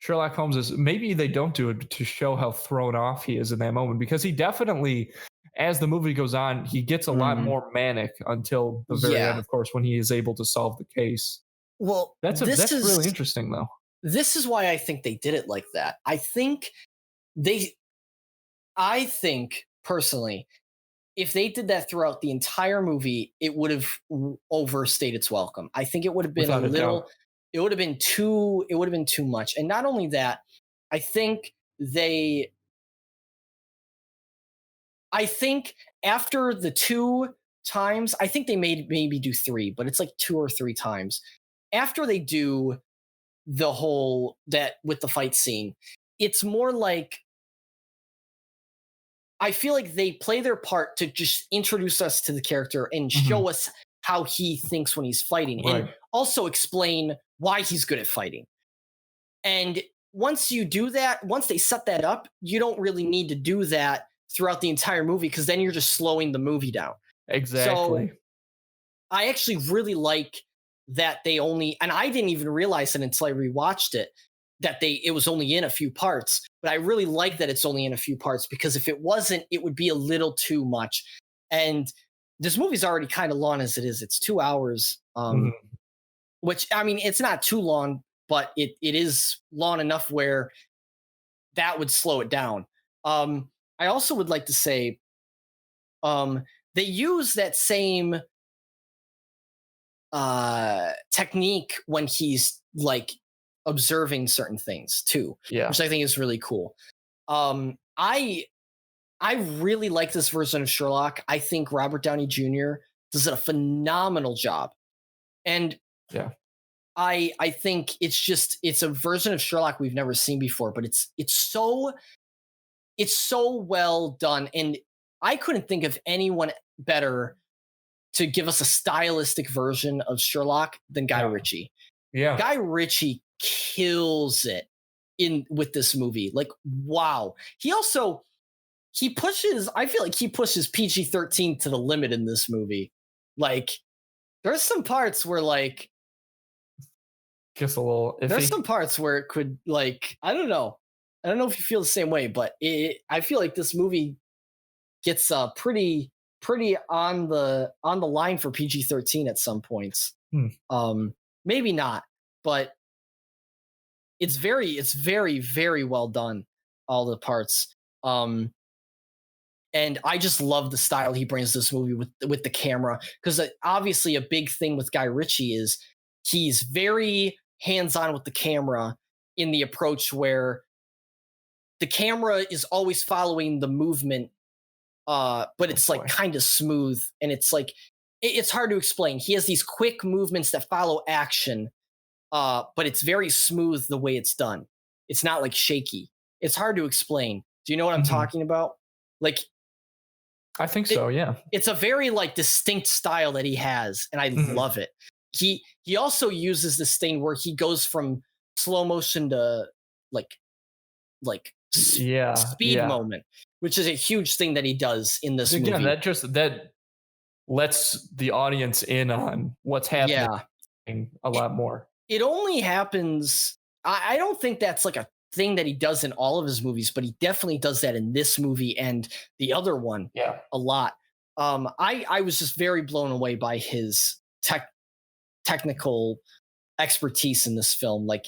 [SPEAKER 2] Sherlock Holmes is, maybe they don't do it to show how thrown off he is in that moment, because he definitely, as the movie goes on, he gets a lot more manic until the very end, of course, when he is able to solve the case.
[SPEAKER 1] Well,
[SPEAKER 2] that's really interesting, though.
[SPEAKER 1] This is why I think they did it like that. I think personally, if they did that throughout the entire movie, it would have overstayed its welcome. I think it would have been it would have been too much. And not only that, I think after the 2 times, I think they maybe do 3, but it's like 2 or 3 times. After they do the whole that with the fight scene, it's more like, I feel like they play their part to just introduce us to the character and show us how he thinks when he's fighting, and also explain why he's good at fighting. And once you do that, once they set that up, you don't really need to do that throughout the entire movie, because then you're just slowing the movie down.
[SPEAKER 2] Exactly.
[SPEAKER 1] So I actually really like that they only, and I didn't even realize it until I rewatched it, that it was only in a few parts. But I really like that it's only in a few parts, because if it wasn't, it would be a little too much. And this movie's already kind of long as it is. It's 2 hours, which, I mean, it's not too long, but it is long enough where that would slow it down. I also would like to say they use that same technique when he's like observing certain things too, which I think is really cool. I really like this version of Sherlock. I think Robert Downey Jr. does a phenomenal job. And I think it's a version of Sherlock we've never seen before, but it's so well done. And I couldn't think of anyone better to give us a stylistic version of Sherlock than Guy Ritchie. Yeah. Guy Ritchie kills it with this movie. Like, wow. I feel like he pushes PG-13 to the limit in this movie. Like, there's some parts where, like,
[SPEAKER 2] just a little iffy. There's
[SPEAKER 1] some parts where it could, like, I don't know if you feel the same way, but I feel like this movie gets pretty on the line for PG-13 at some points. Maybe not, but it's very, very well done, all the parts. And I just love the style he brings to this movie with the camera, because obviously a big thing with Guy Ritchie is he's very hands-on with the camera in the approach where the camera is always following the movement, but it's like kind of smooth, and it's like it's hard to explain. He has these quick movements that follow action, but it's very smooth the way it's done. It's not like shaky. It's hard to explain. Do you know what I'm talking about? Like,
[SPEAKER 2] I think so. Yeah.
[SPEAKER 1] It's a very like distinct style that he has, and I love it. He also uses this thing where he goes from slow motion to like speed moment, which is a huge thing that he does in this movie.
[SPEAKER 2] Again, that lets the audience in on what's happening a lot more.
[SPEAKER 1] It only happens. I don't think that's like a thing that he does in all of his movies, but he definitely does that in this movie and the other one a lot. I was just very blown away by his technical expertise in this film. Like,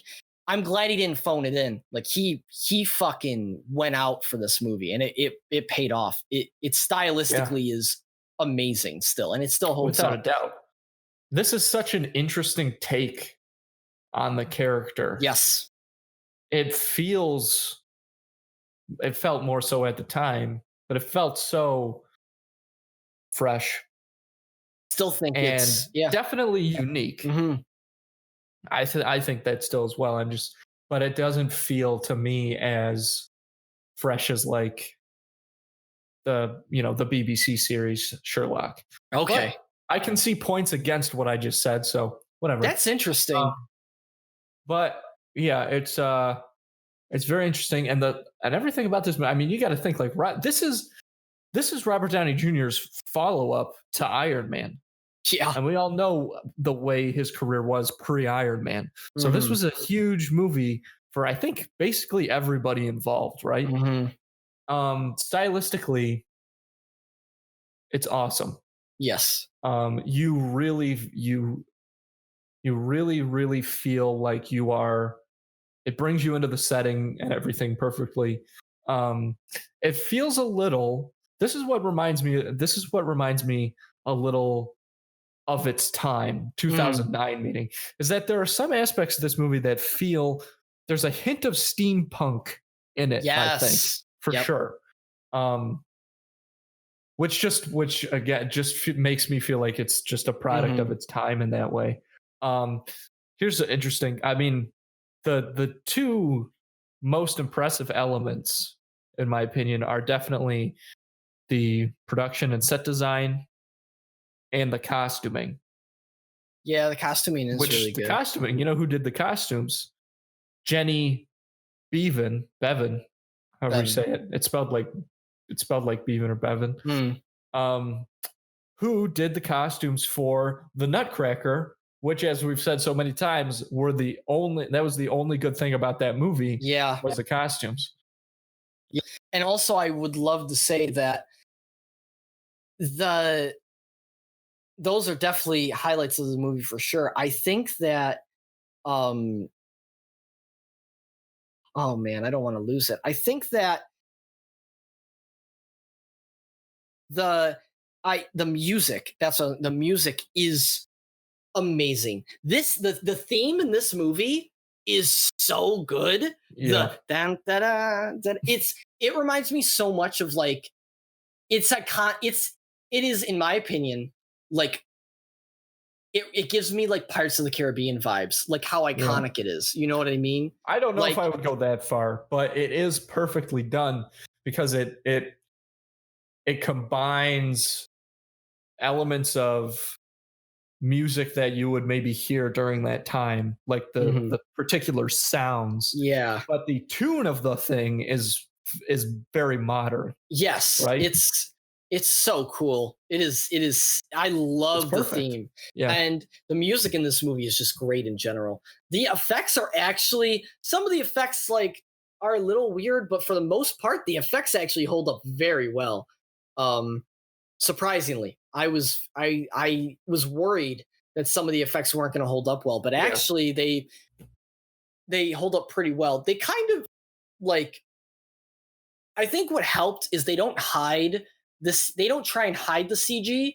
[SPEAKER 1] I'm glad he didn't phone it in. Like, he fucking went out for this movie, and it paid off. It stylistically is amazing still, and it still holds
[SPEAKER 2] without
[SPEAKER 1] up.
[SPEAKER 2] a doubt. This is such an interesting take on the character.
[SPEAKER 1] Yes.
[SPEAKER 2] It felt more so at the time, but it felt so fresh.
[SPEAKER 1] Still think it's
[SPEAKER 2] definitely unique. I think that still as well. But it doesn't feel to me as fresh as like the BBC series Sherlock.
[SPEAKER 1] Okay.
[SPEAKER 2] But I can see points against what I just said, so whatever.
[SPEAKER 1] That's interesting.
[SPEAKER 2] But yeah, it's very interesting, and everything about this. I mean, you got to think like this is Robert Downey Jr.'s follow-up to Iron Man.
[SPEAKER 1] Yeah,
[SPEAKER 2] and we all know the way his career was pre-Iron Man. So this was a huge movie for, I think, basically everybody involved, right? Stylistically, it's awesome.
[SPEAKER 1] Yes.
[SPEAKER 2] You really feel like you are. It brings you into the setting and everything perfectly. It feels a little. This is what reminds me a little of its time, 2009 meaning, is that there are some aspects of this movie that feel there's a hint of steampunk in it.
[SPEAKER 1] Yes.
[SPEAKER 2] I think for sure. Which again just makes me feel like it's just a product of its time in that way. Here's the interesting. I mean, the two most impressive elements, in my opinion, are definitely the production and set design and the costuming.
[SPEAKER 1] Yeah, the costuming is really good.
[SPEAKER 2] The costuming, you know who did the costumes? Jenny Bevan, however you say it. It's spelled like Bevan or Bevan. Who did the costumes for the Nutcracker, which, as we've said so many times, that was the only good thing about that movie.
[SPEAKER 1] Yeah,
[SPEAKER 2] was the costumes.
[SPEAKER 1] Yeah. And also, I would love to say that those are definitely highlights of the movie for sure. I think that, oh man, I don't want to lose it. I think that the music, the music is amazing. The theme in this movie is so good.
[SPEAKER 2] Yeah.
[SPEAKER 1] It reminds me so much of like, it is, in my opinion, like it gives me like Pirates of the Caribbean vibes, like how iconic it is. You know what I mean?
[SPEAKER 2] I don't know if I would go that far, but it is perfectly done because it combines elements of music that you would maybe hear during that time, like the particular sounds.
[SPEAKER 1] Yeah.
[SPEAKER 2] But the tune of the thing is very modern.
[SPEAKER 1] Yes.
[SPEAKER 2] Right?
[SPEAKER 1] It's so cool. It is. I love the theme.
[SPEAKER 2] Yeah.
[SPEAKER 1] And the music in this movie is just great in general. The effects are actually, some of the effects like are a little weird, but for the most part, the effects actually hold up very well. Surprisingly, I was worried that some of the effects weren't going to hold up well, but actually they hold up pretty well. They kind of like, I think what helped is they don't hide this. They don't try and hide the CG.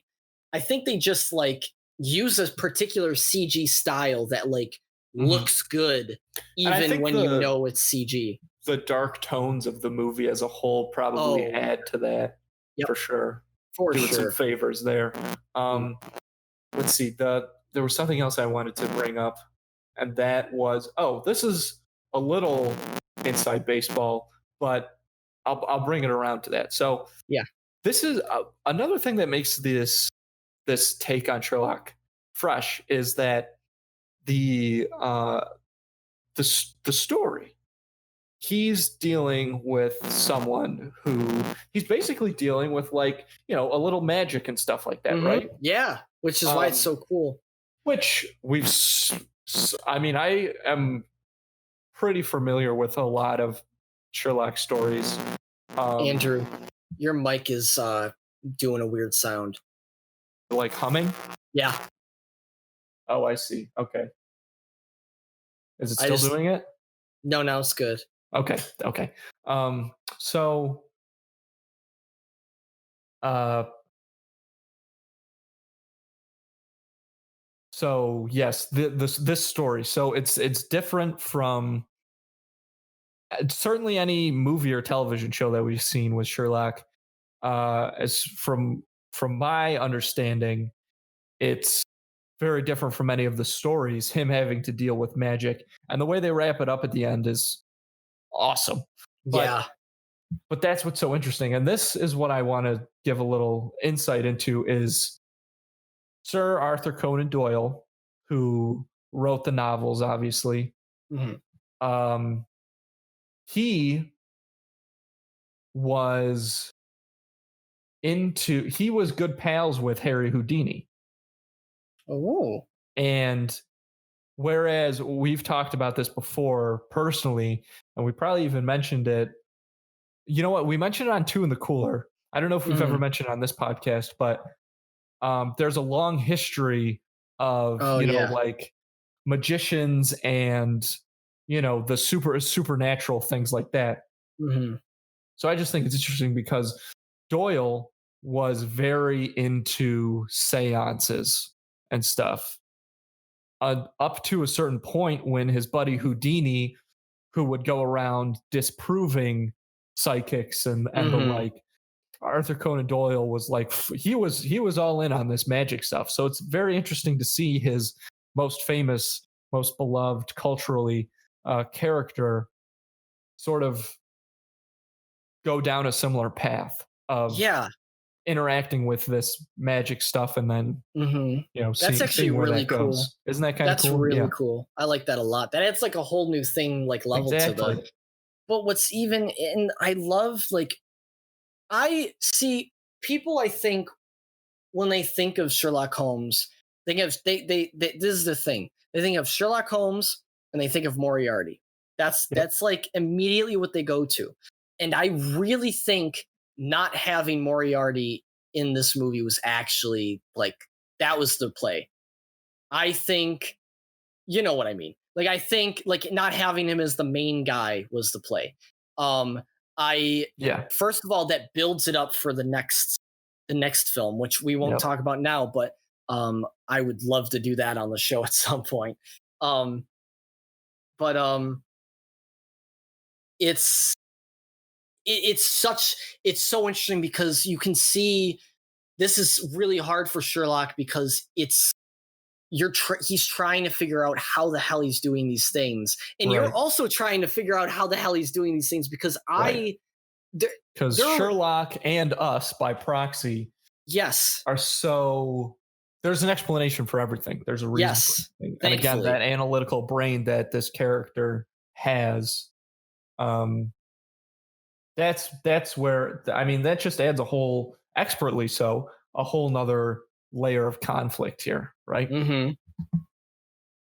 [SPEAKER 1] I think they just like use a particular CG style that like looks good, even when you know it's CG.
[SPEAKER 2] The dark tones of the movie as a whole probably add to that for sure. Doing some favors there. Let's see. There was something else I wanted to bring up, and that was this is a little inside baseball, but I'll bring it around to that. So this is another thing that makes this take on Sherlock fresh is that the story. He's dealing with someone who he's basically dealing with, like, a little magic and stuff like that, right?
[SPEAKER 1] Yeah, which is why it's so cool.
[SPEAKER 2] Which I am pretty familiar with a lot of Sherlock stories.
[SPEAKER 1] Andrew, your mic is doing a weird sound.
[SPEAKER 2] Like humming?
[SPEAKER 1] Yeah.
[SPEAKER 2] Oh, I see. Okay. Is it still doing it?
[SPEAKER 1] No, now it's good.
[SPEAKER 2] Okay. So yes, this story. So it's different from certainly any movie or television show that we've seen with Sherlock. As from my understanding, it's very different from any of the stories. Him having to deal with magic, and the way they wrap it up at the end is awesome. But that's what's so interesting, and this is what I want to give a little insight into is Sir Arthur Conan Doyle, who wrote the novels, obviously. He was good pals with Harry Houdini.
[SPEAKER 1] Oh.
[SPEAKER 2] And whereas we've talked about this before personally, and we probably even mentioned it, you know what? We mentioned it on Two in the Cooler. I don't know if we've ever mentioned it on this podcast, but there's a long history of, like magicians and, the supernatural things like that. So I just think it's interesting because Doyle was very into seances and stuff up to a certain point when his buddy Houdini, who would go around disproving psychics and the like, Arthur Conan Doyle was like, he was all in on this magic stuff. So it's very interesting to see his most famous, most beloved culturally character sort of go down a similar path of interacting with this magic stuff, and then
[SPEAKER 1] that's actually really cool.
[SPEAKER 2] Isn't that kind of cool?
[SPEAKER 1] That's really cool. I like that a lot. That adds like a whole new thing, like level to the. But what's even, and I love, like, I see people, I think, when they think of Sherlock Holmes, they this is the thing. They think of Sherlock Holmes and they think of Moriarty. That's like immediately what they go to. And I really think not having Moriarty in this movie was actually, like, that was the play. I think, you know what I mean? Like, I think, like, not having him as the main guy was the play. First of all, that builds it up for the next film, which we won't talk about now, but I would love to do that on the show at some point. It's so interesting because you can see this is really hard for Sherlock because he's trying to figure out how the hell he's doing these things, and you're also trying to figure out how the hell he's doing these things because
[SPEAKER 2] Sherlock and us by proxy are so there's an explanation for everything. There's a reason for everything. And again, that analytical brain that this character has, that's where, I mean, that just adds a whole nother layer of conflict here, right?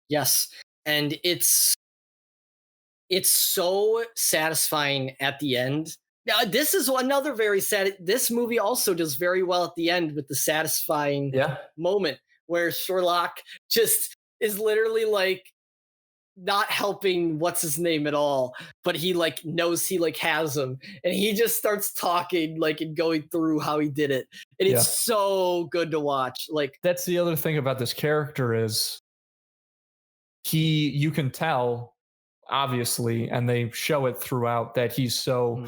[SPEAKER 1] Yes. And it's so satisfying at the end. Now, this is another very sad. This movie also does very well at the end with the satisfying moment where Sherlock just is literally like not helping what's his name at all, but he like knows he like has him, and he just starts talking like and going through how he did it, and it's so good to watch. Like
[SPEAKER 2] that's the other thing about this character is you can tell obviously, and they show it throughout, that he's so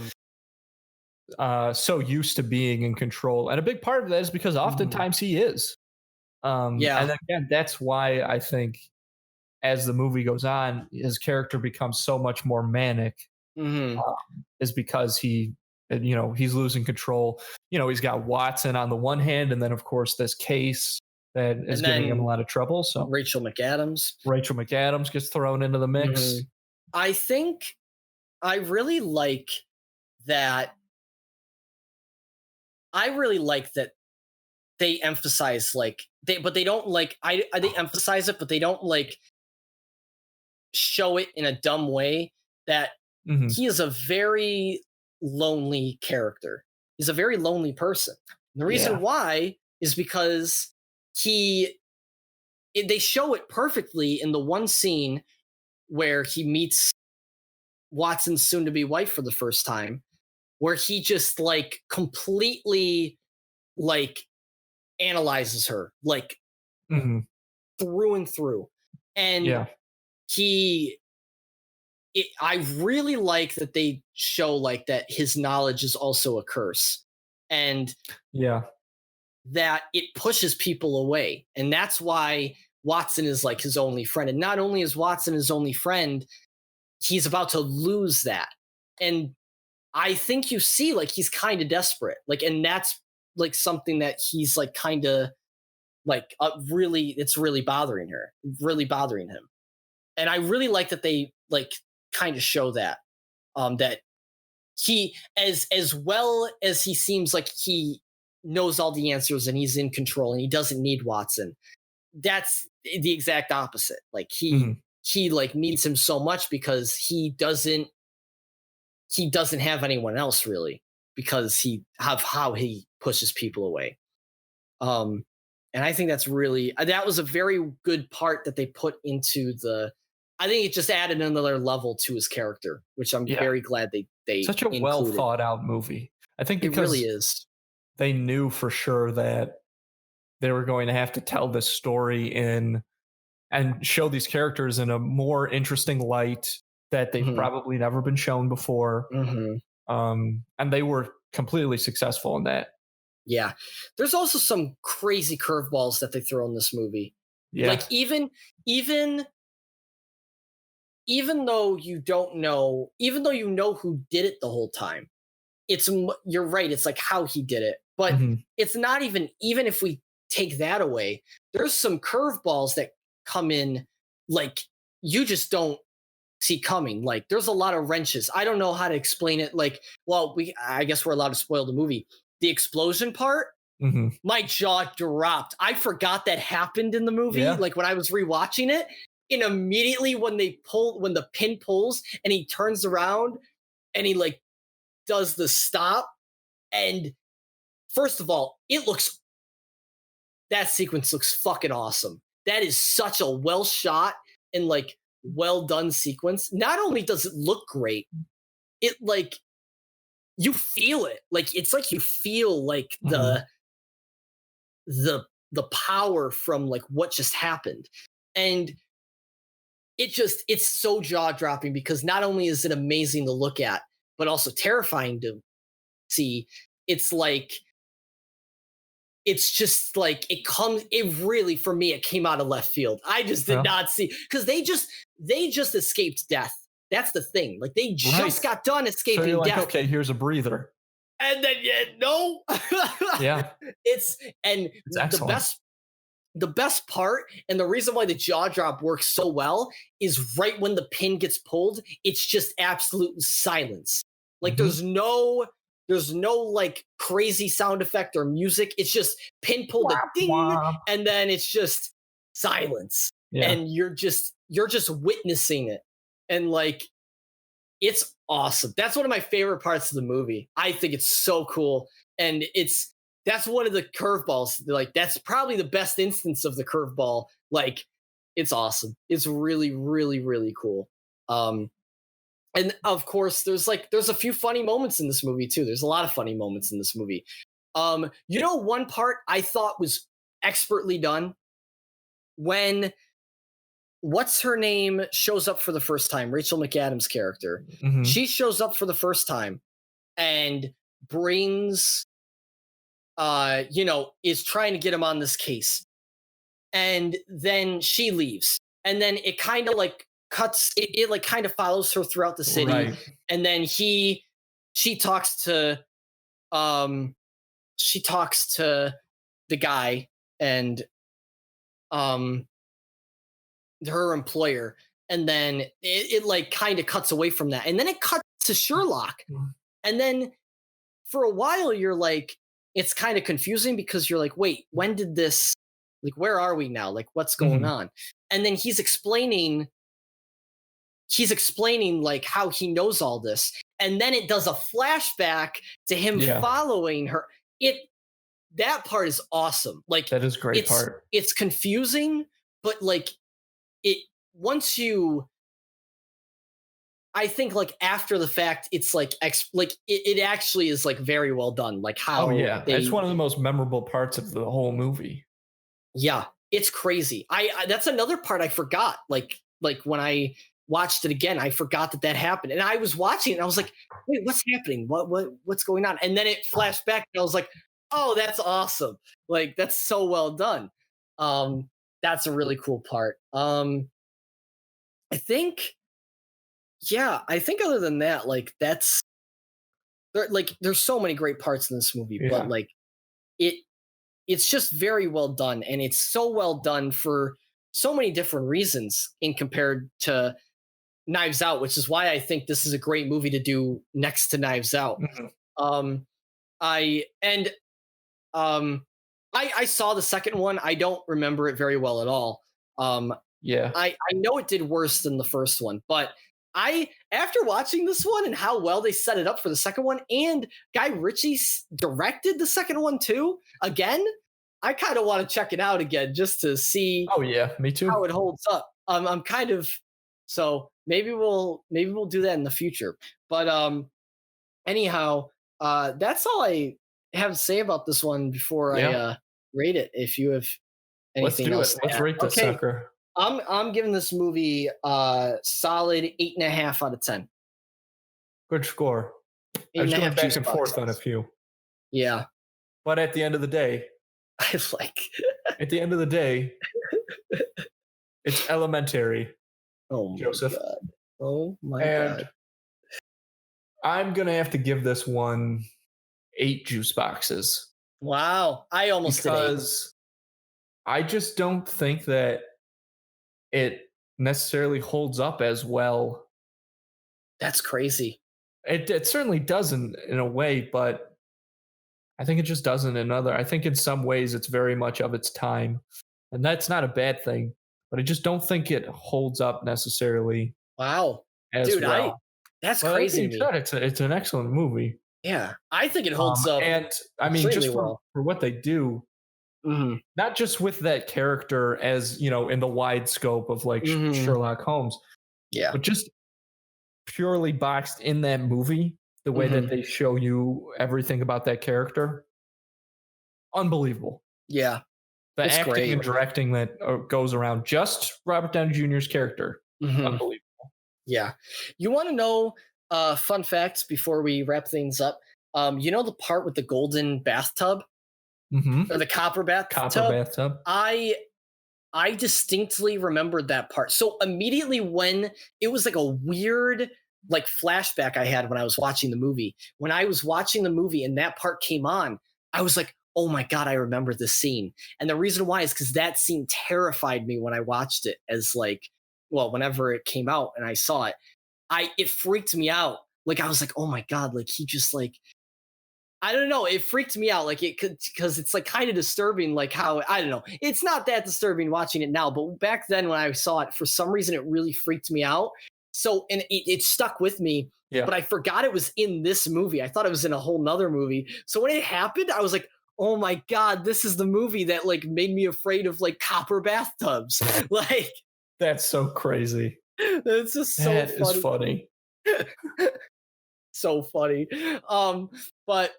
[SPEAKER 2] used to being in control, and a big part of that is because oftentimes he is. And again, that's why I think as the movie goes on, his character becomes so much more manic. Is because he's losing control. He's got Watson on the one hand, and then of course this case that is giving him a lot of trouble. So
[SPEAKER 1] Rachel McAdams
[SPEAKER 2] gets thrown into the mix.
[SPEAKER 1] I think I really like that. They emphasize they don't they emphasize it, but they don't show it in a dumb way that he is a very lonely character. He's a very lonely person. And the reason why is because they show it perfectly in the one scene where he meets Watson's soon-to-be wife for the first time, where he just completely analyzes her through and through. And I really like that they show that his knowledge is also a curse, and that it pushes people away. And that's why Watson is his only friend. And not only is Watson his only friend, he's about to lose that. And I think you see he's kind of desperate. And that's something that he's kind of really, it's really bothering him. And I really like that they kind of show that that he, as well as he seems like he knows all the answers and he's in control and he doesn't need Watson, that's the exact opposite. He needs him so much because he doesn't have anyone else really, because how he pushes people away. And I think that was a very good part that they put into I think it just added another level to his character, which I'm very glad they
[SPEAKER 2] such a
[SPEAKER 1] included.
[SPEAKER 2] well thought out movie. I think because
[SPEAKER 1] it really is.
[SPEAKER 2] They knew for sure that they were going to have to tell this story and show these characters in a more interesting light that they've probably never been shown before. And they were completely successful in that.
[SPEAKER 1] Yeah. There's also some crazy curveballs that they throw in this movie.
[SPEAKER 2] Yeah.
[SPEAKER 1] Even though you know who did it the whole time, you're right. It's how he did it, but it's not even if we take that away, there's some curveballs that come in you just don't see coming. There's a lot of wrenches. I don't know how to explain it. I guess we're allowed to spoil the movie. The explosion part, my jaw dropped. I forgot that happened in the movie. When I was rewatching it, and immediately when the pin pulls and he turns around and he does the stop, and first of all, that sequence looks fucking awesome. That is such a well shot and well done sequence. Not only does it look great, it you feel it. It's you feel the power from what just happened. And it's so jaw-dropping because not only is it amazing to look at, but also terrifying to see. It's it really, for me, it came out of left field. I just did not see, because they just escaped death. That's the thing. They just got done escaping death.
[SPEAKER 2] Okay, here's a breather.
[SPEAKER 1] And then no.
[SPEAKER 2] Yeah.
[SPEAKER 1] It's excellent. The best part, and the reason why the jaw drop works so well, is right when the pin gets pulled, it's just absolute silence. There's no crazy sound effect or music. It's just pin pulled, a ding, and then it's just silence. Yeah. And you're just witnessing it. And it's awesome. That's one of my favorite parts of the movie. I think it's so cool. And that's one of the curveballs. That's probably the best instance of the curveball. It's awesome. It's really, really, really cool. And of course, there's a few funny moments in this movie too. There's a lot of funny moments in this movie. One part I thought was expertly done when what's her name shows up for the first time, Rachel McAdams' character.
[SPEAKER 2] Mhm.
[SPEAKER 1] She shows up for the first time and brings is trying to get him on this case. And then she leaves. And then it kind of like cuts it like kind of follows her throughout the city.
[SPEAKER 2] Right.
[SPEAKER 1] And then she talks to the guy and her employer, and then it like kind of cuts away from that, and then it cuts to Sherlock, and then for a while you're like, it's kind of confusing because you're like, wait, when did this, like, where are we now, like what's going on? And then he's explaining like how he knows all this, and then it does a flashback to him following her. That part is awesome. Like,
[SPEAKER 2] that is great part.
[SPEAKER 1] It's confusing, but like it once you, I think like after the fact, it's like it actually is like very well done. Like how
[SPEAKER 2] it's one of the most memorable parts of the whole movie.
[SPEAKER 1] Yeah, it's crazy. I that's another part I forgot. Like when I watched it again, I forgot that happened, and I was watching it and I was like, wait, what's happening? What's going on? And then it flashed back and I was like, oh, that's awesome. Like, that's so well done. That's a really cool part. I think other than that, like there's so many great parts in this movie, but like it's just very well done, and it's so well done for so many different reasons in compared to Knives Out, which is why I think this is a great movie to do next to Knives Out. I saw the second one. I don't remember it very well at all. I know it did worse than the first one, but after watching this one and how well they set it up for the second one, and Guy Ritchie directed the second one too, again, I kind of want to check it out again just to see.
[SPEAKER 2] Oh yeah, me too.
[SPEAKER 1] How it holds up. I'm kind of, so maybe we'll do that in the future. But anyhow, that's all I have to say about this one before I rate it. If you have anything else,
[SPEAKER 2] let's rate this sucker.
[SPEAKER 1] I'm giving this movie a solid 8.5 out of 10.
[SPEAKER 2] Good score. I was going back and forth on a few.
[SPEAKER 1] Yeah.
[SPEAKER 2] But at the end of the day, it's elementary.
[SPEAKER 1] Oh my
[SPEAKER 2] Joseph.
[SPEAKER 1] God. Oh my God.
[SPEAKER 2] I'm going to have to give this one 8 juice boxes.
[SPEAKER 1] Wow. I almost did 8.
[SPEAKER 2] Because I just don't think that it necessarily holds up as well.
[SPEAKER 1] That's crazy.
[SPEAKER 2] It certainly doesn't in a way, but I think it just doesn't in other. I think in some ways it's very much of its time, and that's not a bad thing, but I just don't think it holds up necessarily.
[SPEAKER 1] Wow.
[SPEAKER 2] As
[SPEAKER 1] dude,
[SPEAKER 2] well.
[SPEAKER 1] That's crazy.
[SPEAKER 2] It's an excellent movie.
[SPEAKER 1] Yeah. I think it holds up.
[SPEAKER 2] And I mean, just for what they do, not just with that character as, in the wide scope of like Sherlock Holmes, but just purely boxed in that movie, the way that they show you everything about that character, unbelievable.
[SPEAKER 1] Yeah,
[SPEAKER 2] the acting and directing that goes around just Robert Downey Jr.'s character, unbelievable.
[SPEAKER 1] Yeah, you want to know fun facts before we wrap things up? The part with the golden bathtub. Or the copper bathtub. I distinctly remembered that part. So immediately when it was like a weird like flashback I had when I was watching the movie. When I was watching the movie and that part came on, I was like, oh my God, I remember this scene. And the reason why is because that scene terrified me when I watched it whenever it came out and I saw it. It freaked me out. Like I was like, oh my God, like he just like, I don't know. It freaked me out, like it could, because it's like kind of disturbing, like how, I don't know. It's not that disturbing watching it now, but back then when I saw it, for some reason, it really freaked me out. So, and it stuck with me, but I forgot it was in this movie. I thought it was in a whole nother movie. So when it happened, I was like, oh my God, this is the movie that like made me afraid of like copper bathtubs. Like
[SPEAKER 2] That's so crazy.
[SPEAKER 1] it's just so
[SPEAKER 2] That
[SPEAKER 1] funny.
[SPEAKER 2] is funny.
[SPEAKER 1] So funny. But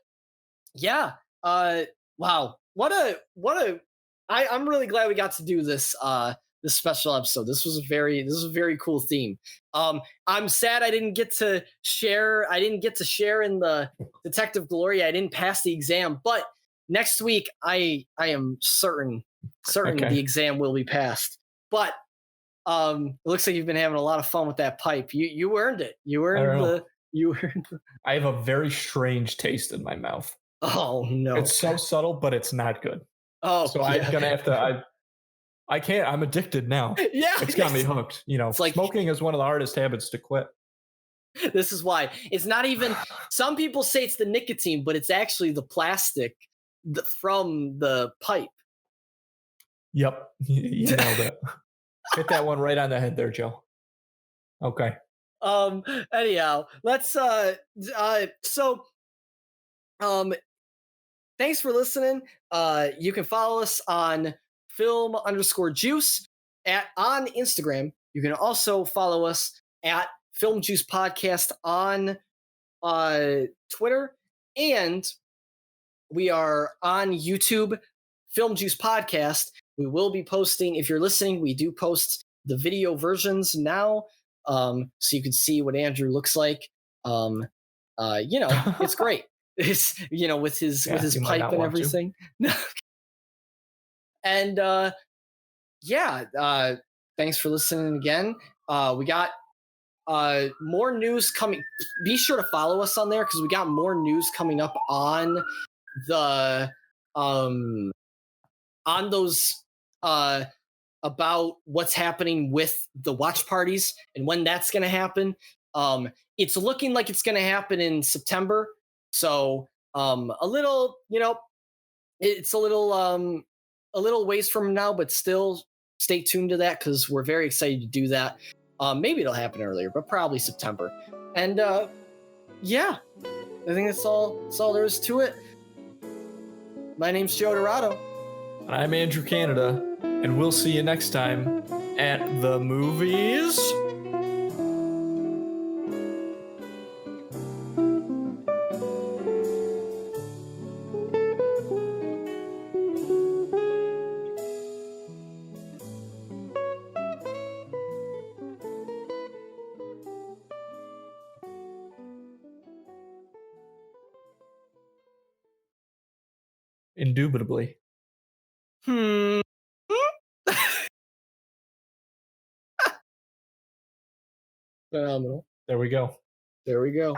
[SPEAKER 1] yeah, wow. I'm really glad we got to do this this special episode. This was a very cool theme. I'm sad I didn't get to share in the detective glory. I didn't pass the exam, but next week I am certain
[SPEAKER 2] Okay.
[SPEAKER 1] the exam will be passed. But it looks like you've been having a lot of fun with that pipe. You earned it. You earned
[SPEAKER 2] I have a very strange taste in my mouth.
[SPEAKER 1] Oh no.
[SPEAKER 2] It's so subtle, but it's not good.
[SPEAKER 1] Oh,
[SPEAKER 2] So
[SPEAKER 1] yeah.
[SPEAKER 2] I'm gonna have to. I can't. I'm addicted now.
[SPEAKER 1] Yeah,
[SPEAKER 2] It's got me hooked. You know,
[SPEAKER 1] It's like-
[SPEAKER 2] smoking is one of the hardest habits to quit.
[SPEAKER 1] This is why it's not even. Some people say it's the nicotine, but it's actually the plastic from the pipe.
[SPEAKER 2] Yep, you nailed it. Hit that one right on the head there, Joe. Okay.
[SPEAKER 1] Anyhow, let's thanks for listening. You can follow us on film_juice on Instagram. You can also follow us at Film Juice Podcast on Twitter, and we are on YouTube, Film Juice Podcast. We will be posting, if you're listening, we do post the video versions now, so you can see what Andrew looks like. It's great. It's with his
[SPEAKER 2] you might
[SPEAKER 1] pipe
[SPEAKER 2] not
[SPEAKER 1] and
[SPEAKER 2] want to.
[SPEAKER 1] everything. And thanks for listening again. We got more news coming. Be sure to follow us on there because we got more news coming up on the on those about what's happening with the watch parties and when that's going to happen. It's looking like it's going to happen in September. So a little, it's a little ways from now, but still stay tuned to that because we're very excited to do that. Maybe it'll happen earlier, but probably September. And yeah, I think that's all there is to it. My name's Joe Dorado.
[SPEAKER 2] I'm Andrew Canada, and we'll see you next time at the movies. Indubitably.
[SPEAKER 1] Phenomenal.
[SPEAKER 2] There we go.
[SPEAKER 1] There we go.